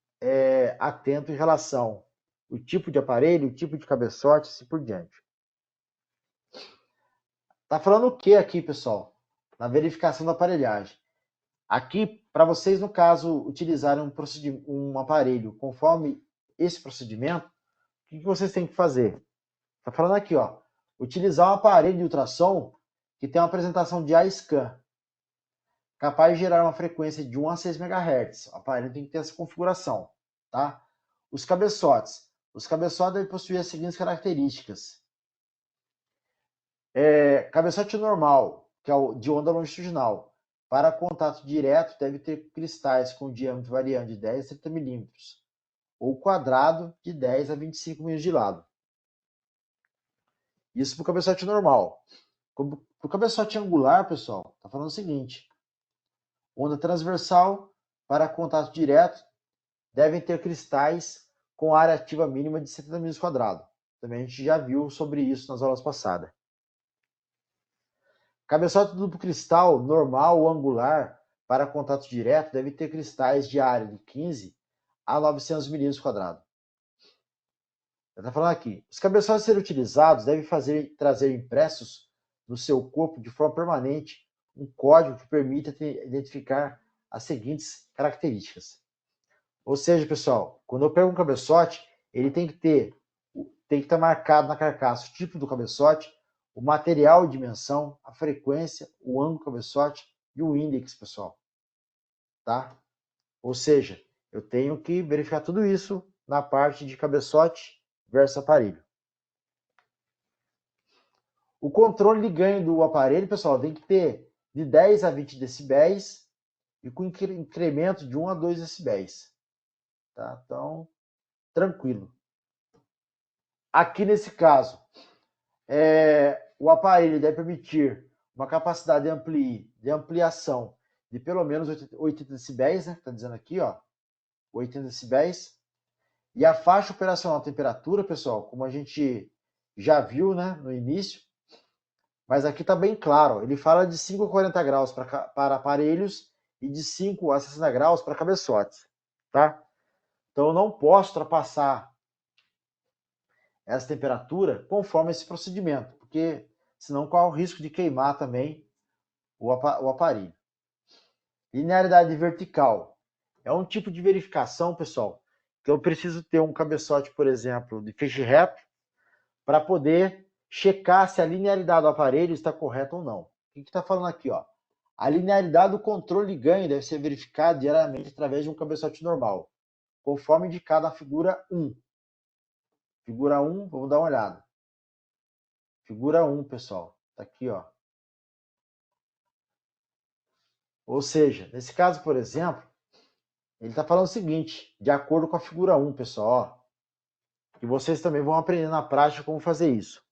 atentos em relação ao tipo de aparelho, o tipo de cabeçote, assim por diante. Tá falando o que aqui, pessoal? Na verificação da aparelhagem. Aqui, para vocês, no caso, utilizarem um aparelho conforme esse procedimento, o que vocês têm que fazer? Tá falando aqui, ó, utilizar um aparelho de ultrassom que tem uma apresentação de A-scan, capaz de gerar uma frequência de 1 a 6 MHz. O aparelho tem que ter essa configuração, tá? Os cabeçotes. Os cabeçotes devem possuir as seguintes características. Cabeçote normal, que é o de onda longitudinal. Para contato direto, deve ter cristais com diâmetro variando de 10 a 30 milímetros, ou quadrado de 10 a 25 milímetros de lado. Isso para o cabeçote normal. Para o cabeçote angular, pessoal, está falando o seguinte: onda transversal para contato direto devem ter cristais com área ativa mínima de 70 milímetros quadrados. Também a gente já viu sobre isso nas aulas passadas. Cabeçote duplo cristal normal ou angular para contato direto deve ter cristais de área de 15 a 900 milímetros quadrados. Está falando aqui, os cabeçotes a serem utilizados devem trazer impressos no seu corpo de forma permanente um código que permita identificar as seguintes características. Ou seja, pessoal, quando eu pego um cabeçote, ele tem que estar marcado na carcaça o tipo do cabeçote, o material e dimensão, a frequência, o ângulo do cabeçote e o índex, pessoal. Tá? Ou seja, eu tenho que verificar tudo isso na parte de cabeçote versus aparelho. O controle de ganho do aparelho, pessoal, tem que ter de 10 a 20 decibéis e com incremento de 1 a 2 decibéis. Tá? Então, tranquilo. Aqui nesse caso, o aparelho deve permitir uma capacidade de ampliação de pelo menos 80 decibéis, né? Está dizendo aqui, ó, 80 decibéis. E a faixa operacional temperatura, pessoal, como a gente já viu, né, no início, mas aqui está bem claro, ele fala de 5 a 40 graus para aparelhos e de 5 a 60 graus para cabeçotes, tá? Então eu não posso ultrapassar essa temperatura conforme esse procedimento, porque senão corre o risco de queimar também o aparelho. Linearidade vertical é um tipo de verificação, pessoal, que eu preciso ter um cabeçote, por exemplo, de feixe reto, para poder checar se a linearidade do aparelho está correta ou não. O que está falando aqui? Ó? A linearidade do controle de ganho deve ser verificada diariamente através de um cabeçote normal, conforme indicado na figura 1. Figura 1, vamos dar uma olhada. Figura 1, pessoal. Está aqui, ó. Ou seja, nesse caso, por exemplo, ele está falando o seguinte, de acordo com a figura 1, pessoal, ó, que vocês também vão aprender na prática como fazer isso.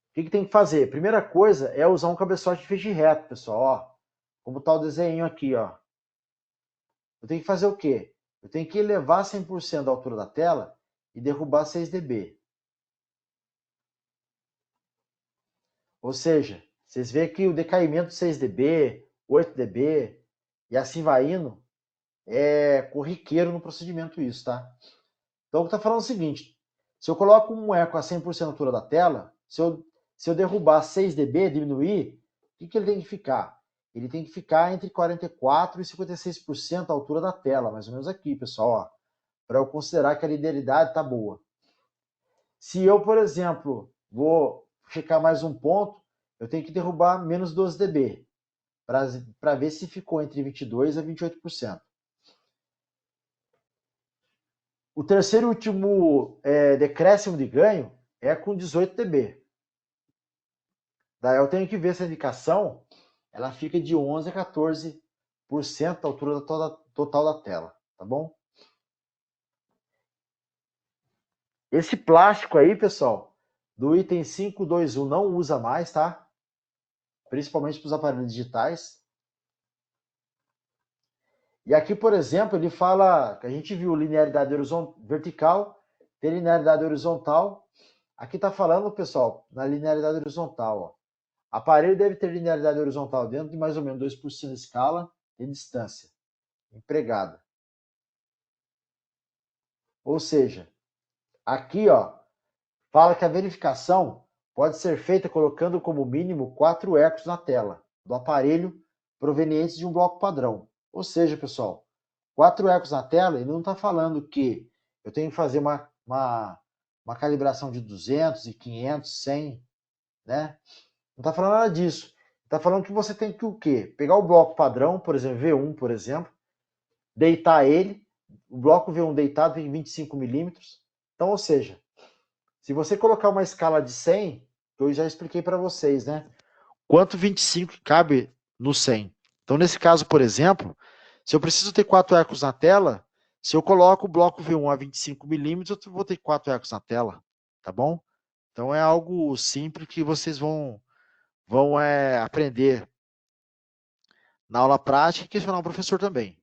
O que tem que fazer? Primeira coisa é usar um cabeçote de feixe reto, pessoal, ó. Como está o desenho aqui, ó. Eu tenho que fazer o quê? Eu tenho que elevar 100% da altura da tela e derrubar 6 dB. Ou seja, vocês veem que o decaimento de 6 dB, 8 dB e assim vai indo, é corriqueiro no procedimento isso, tá? Então, o que está falando é o seguinte, se eu coloco um eco a 100% da altura da tela, se eu derrubar 6 dB, diminuir, o que ele tem que ficar? Ele tem que ficar entre 44% e 56% da altura da tela, mais ou menos aqui, pessoal, para eu considerar que a linearidade está boa. Se eu, por exemplo, vou checar mais um ponto, eu tenho que derrubar menos 12 dB, para ver se ficou entre 22% a 28%. O terceiro e último decréscimo de ganho é com 18 dB. Daí eu tenho que ver se a indicação ela fica de 11% a 14% da altura total da tela, tá bom? Esse plástico aí, pessoal, do item 521 não usa mais, tá? Principalmente para os aparelhos digitais. E aqui, por exemplo, ele fala que a gente viu linearidade vertical, tem linearidade horizontal. Aqui está falando, pessoal, na linearidade horizontal. Ó. Aparelho deve ter linearidade horizontal dentro de mais ou menos 2% da escala de distância empregada. Ou seja, aqui ó, fala que a verificação pode ser feita colocando como mínimo 4 ecos na tela do aparelho provenientes de um bloco padrão. Ou seja, pessoal, 4 ecos na tela, ele não está falando que eu tenho que fazer uma calibração de 200 e 500, 100, né? Não está falando nada disso. Está falando que você tem que o quê? Pegar o bloco padrão, por exemplo, V1, por exemplo, deitar ele, o bloco V1 deitado tem 25 milímetros. Então, ou seja, se você colocar uma escala de 100, que eu já expliquei para vocês, né? Quanto 25 cabe no 100. Então, nesse caso, por exemplo, se eu preciso ter 4 ecos na tela, se eu coloco o bloco V1 a 25 milímetros, eu vou ter 4 ecos na tela, tá bom? Então é algo simples que vocês vão aprender na aula prática e questionar o professor também.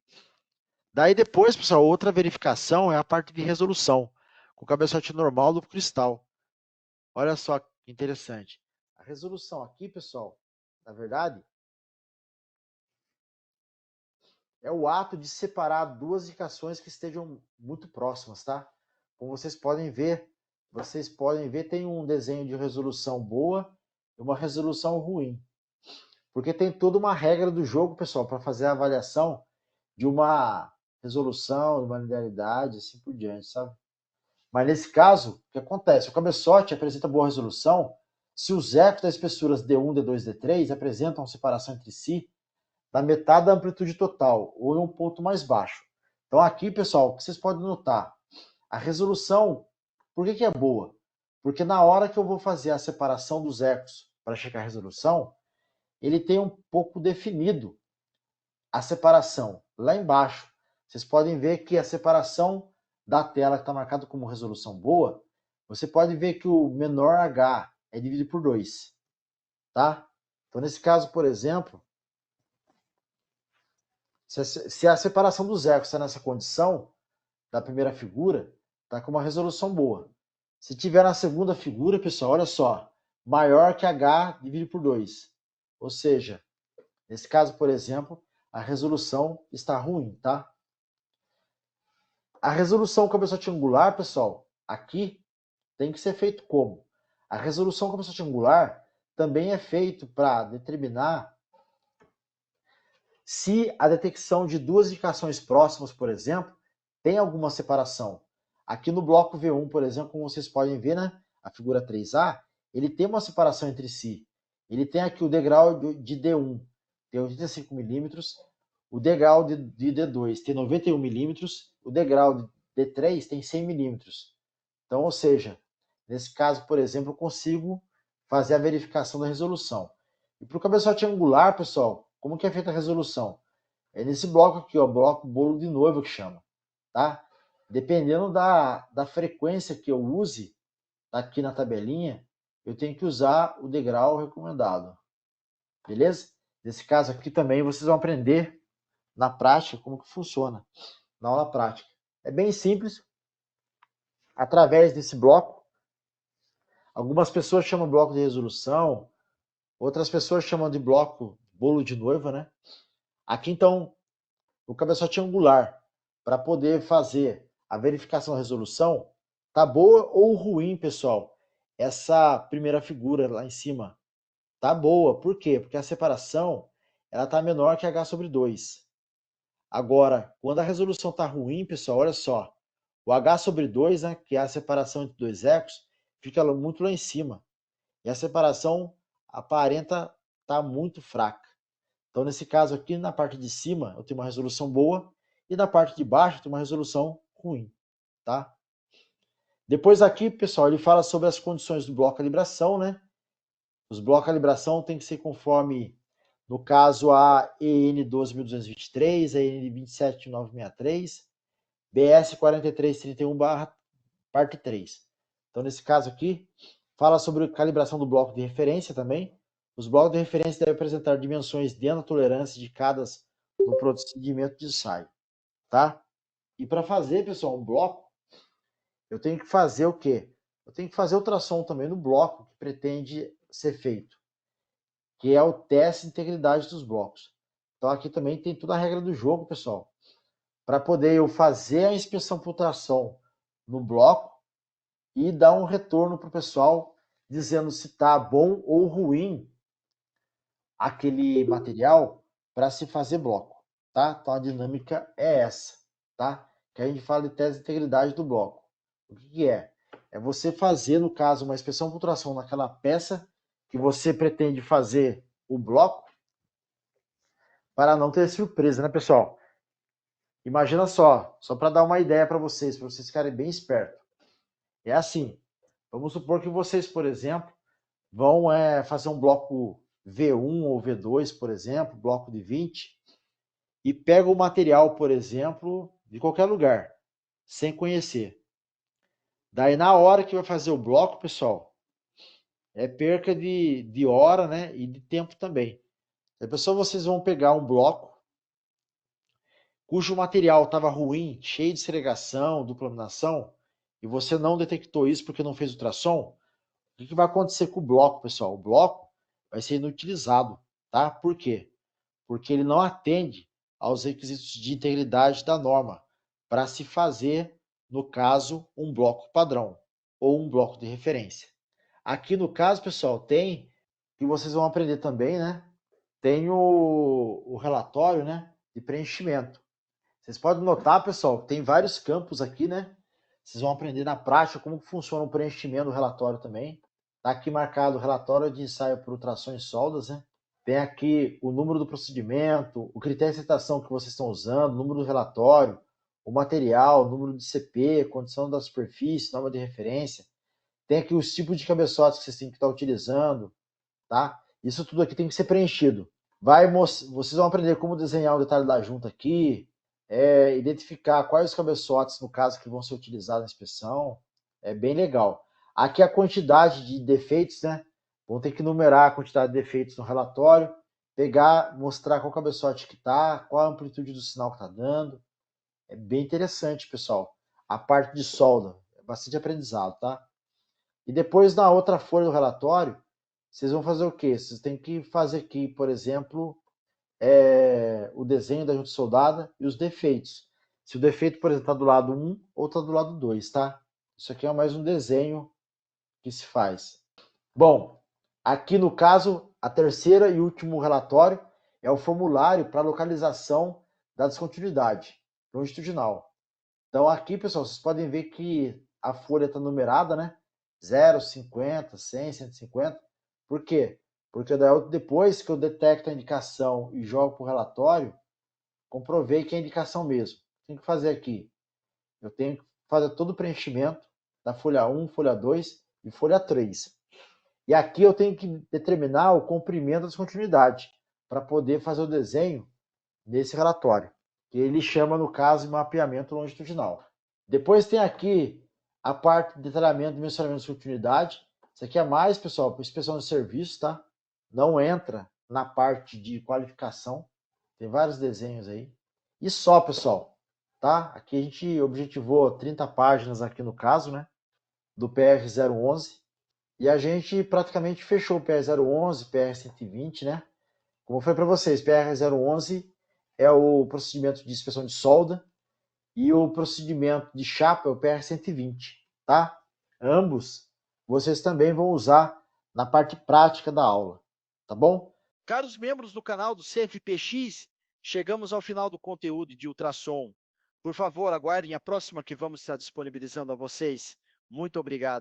Daí depois, pessoal, outra verificação é a parte de resolução, com o cabeçote normal do cristal. Olha só que interessante. A resolução aqui, pessoal, na verdade, é o ato de separar duas indicações que estejam muito próximas, tá? Como vocês podem ver, tem um desenho de resolução boa e uma resolução ruim. Porque tem toda uma regra do jogo, pessoal, para fazer a avaliação de uma resolução, de uma linearidade, assim por diante, sabe? Mas nesse caso, o que acontece? O cabeçote apresenta boa resolução se os ecos das espessuras D1, D2, D3 apresentam separação entre si da metade da amplitude total, ou em um ponto mais baixo. Então aqui, pessoal, o que vocês podem notar? A resolução, por que é boa? Porque na hora que eu vou fazer a separação dos ecos para checar a resolução, ele tem um pouco definido a separação lá embaixo. Vocês podem ver que a separação da tela que está marcada como resolução boa, você pode ver que o menor H é dividido por 2. Tá? Então, nesse caso, por exemplo, se a separação dos ecos está nessa condição, da primeira figura, está com uma resolução boa. Se tiver na segunda figura, pessoal, olha só, maior que H dividido por 2. Ou seja, nesse caso, por exemplo, a resolução está ruim, tá? A resolução cabeçote angular, pessoal, aqui tem que ser feito como? A resolução cabeçote angular também é feito para determinar se a detecção de duas indicações próximas, por exemplo, tem alguma separação. Aqui no bloco V1, por exemplo, como vocês podem ver, né, a figura 3A, ele tem uma separação entre si. Ele tem aqui o degrau de D1, tem 85 milímetros, o degrau de D2 tem 91 milímetros, o degrau de D3 tem 100 milímetros. Então, ou seja, nesse caso, por exemplo, eu consigo fazer a verificação da resolução. E para o cabeçote angular, pessoal, como que é feita a resolução? É nesse bloco aqui, ó, bloco bolo de noiva que chama, tá? Dependendo da frequência que eu use, aqui na tabelinha, eu tenho que usar o degrau recomendado, beleza? Nesse caso aqui também vocês vão aprender na prática como que funciona, na aula prática. É bem simples, através desse bloco. Algumas pessoas chamam de bloco de resolução, outras pessoas chamam de bloco bolo de noiva, né? Aqui, então, o cabeçote angular, para poder fazer a verificação da resolução, tá boa ou ruim, pessoal? Essa primeira figura lá em cima tá boa. Por quê? Porque a separação ela tá menor que H sobre 2. Agora, quando a resolução tá ruim, pessoal, olha só. O H sobre 2, né, que é a separação entre dois ecos, fica muito lá em cima. E a separação aparenta estar muito fraca. Então, nesse caso aqui, na parte de cima, eu tenho uma resolução boa, e na parte de baixo, eu tenho uma resolução ruim, tá? Depois aqui, pessoal, ele fala sobre as condições do bloco de calibração, né? Os blocos de calibração tem que ser conforme, no caso, a EN 12223, a EN 27963, BS 4331, parte 3. Então, nesse caso aqui, fala sobre a calibração do bloco de referência também. Os blocos de referência devem apresentar dimensões dentro da tolerância indicadas no procedimento de ensaio, tá? E para fazer, pessoal, um bloco, eu tenho que fazer o quê? Eu tenho que fazer ultrassom também no bloco que pretende ser feito, que é o teste de integridade dos blocos. Então aqui também tem toda a regra do jogo, pessoal, para poder eu fazer a inspeção por ultrassom no bloco e dar um retorno para o pessoal dizendo se está bom ou ruim aquele material para se fazer bloco, tá? Então a dinâmica é essa, tá? Que a gente fala de teste de integridade do bloco. O que é? É você fazer, no caso, uma inspeção por ultrassom naquela peça que você pretende fazer o bloco para não ter surpresa, né, pessoal? Imagina só para dar uma ideia para vocês ficarem bem espertos. É assim, vamos supor que vocês, por exemplo, vão fazer um bloco V1 ou V2, por exemplo, bloco de 20, e pega o material, por exemplo, de qualquer lugar, sem conhecer. Daí, na hora que vai fazer o bloco, pessoal, é perca de hora, né? E de tempo também. A pessoa, vocês vão pegar um bloco cujo material estava ruim, cheio de segregação, dupla laminação, e você não detectou isso porque não fez ultrassom, o que vai acontecer com o bloco, pessoal? O bloco vai ser inutilizado, tá? Por quê? Porque ele não atende aos requisitos de integridade da norma para se fazer, no caso, um bloco padrão ou um bloco de referência. Aqui no caso, pessoal, tem, que vocês vão aprender também, né? Tem o relatório, né, de preenchimento. Vocês podem notar, pessoal, que tem vários campos aqui, né? Vocês vão aprender na prática como funciona o preenchimento do relatório também. Está aqui marcado o relatório de ensaio por ultrassons e soldas, né? Tem aqui o número do procedimento, o critério de aceitação que vocês estão usando, o número do relatório, o material, o número de CP, condição da superfície, norma de referência. Tem aqui os tipos de cabeçotes que vocês têm que estar utilizando, tá? Isso tudo aqui tem que ser preenchido. Vocês vão aprender como desenhar o detalhe da junta aqui, identificar quais os cabeçotes, no caso, que vão ser utilizados na inspeção. É bem legal. Aqui a quantidade de defeitos, né? Vão ter que numerar a quantidade de defeitos no relatório, pegar, mostrar qual cabeçote que está, qual a amplitude do sinal que está dando. É bem interessante, pessoal. A parte de solda, é bastante aprendizado, tá? E depois, na outra folha do relatório, vocês vão fazer o quê? Vocês têm que fazer aqui, por exemplo, o desenho da junta soldada e os defeitos. Se o defeito, por exemplo, está do lado 1 ou está do lado 2, tá? Isso aqui é mais um desenho que se faz. Bom, aqui no caso, a terceira e último relatório é o formulário para localização da descontinuidade longitudinal. Então aqui, pessoal, vocês podem ver que a folha está numerada, né? 0, 50, 100, 150. Por quê? Porque depois que eu detecto a indicação e jogo para o relatório, comprovei que é indicação mesmo. O que tem que fazer aqui? Eu tenho que fazer todo o preenchimento da folha 1, folha 2 e folha 3. E aqui eu tenho que determinar o comprimento da descontinuidade para poder fazer o desenho nesse relatório, que ele chama, no caso, de mapeamento longitudinal. Depois tem aqui a parte de detalhamento e mensuramento de descontinuidade. Isso aqui é mais, pessoal, para inspeção de serviço, tá? Não entra na parte de qualificação. Tem vários desenhos aí. E só, pessoal, tá? Aqui a gente objetivou 30 páginas aqui no caso, né? Do PR-011. E a gente praticamente fechou o PR-011, PR-120, né? Como eu falei para vocês, PR-011 é o procedimento de inspeção de solda e o procedimento de chapa é o PR-120, tá? Ambos vocês também vão usar na parte prática da aula, tá bom? Caros membros do canal do CFPX, chegamos ao final do conteúdo de ultrassom. Por favor, aguardem a próxima que vamos estar disponibilizando a vocês. Muito obrigado.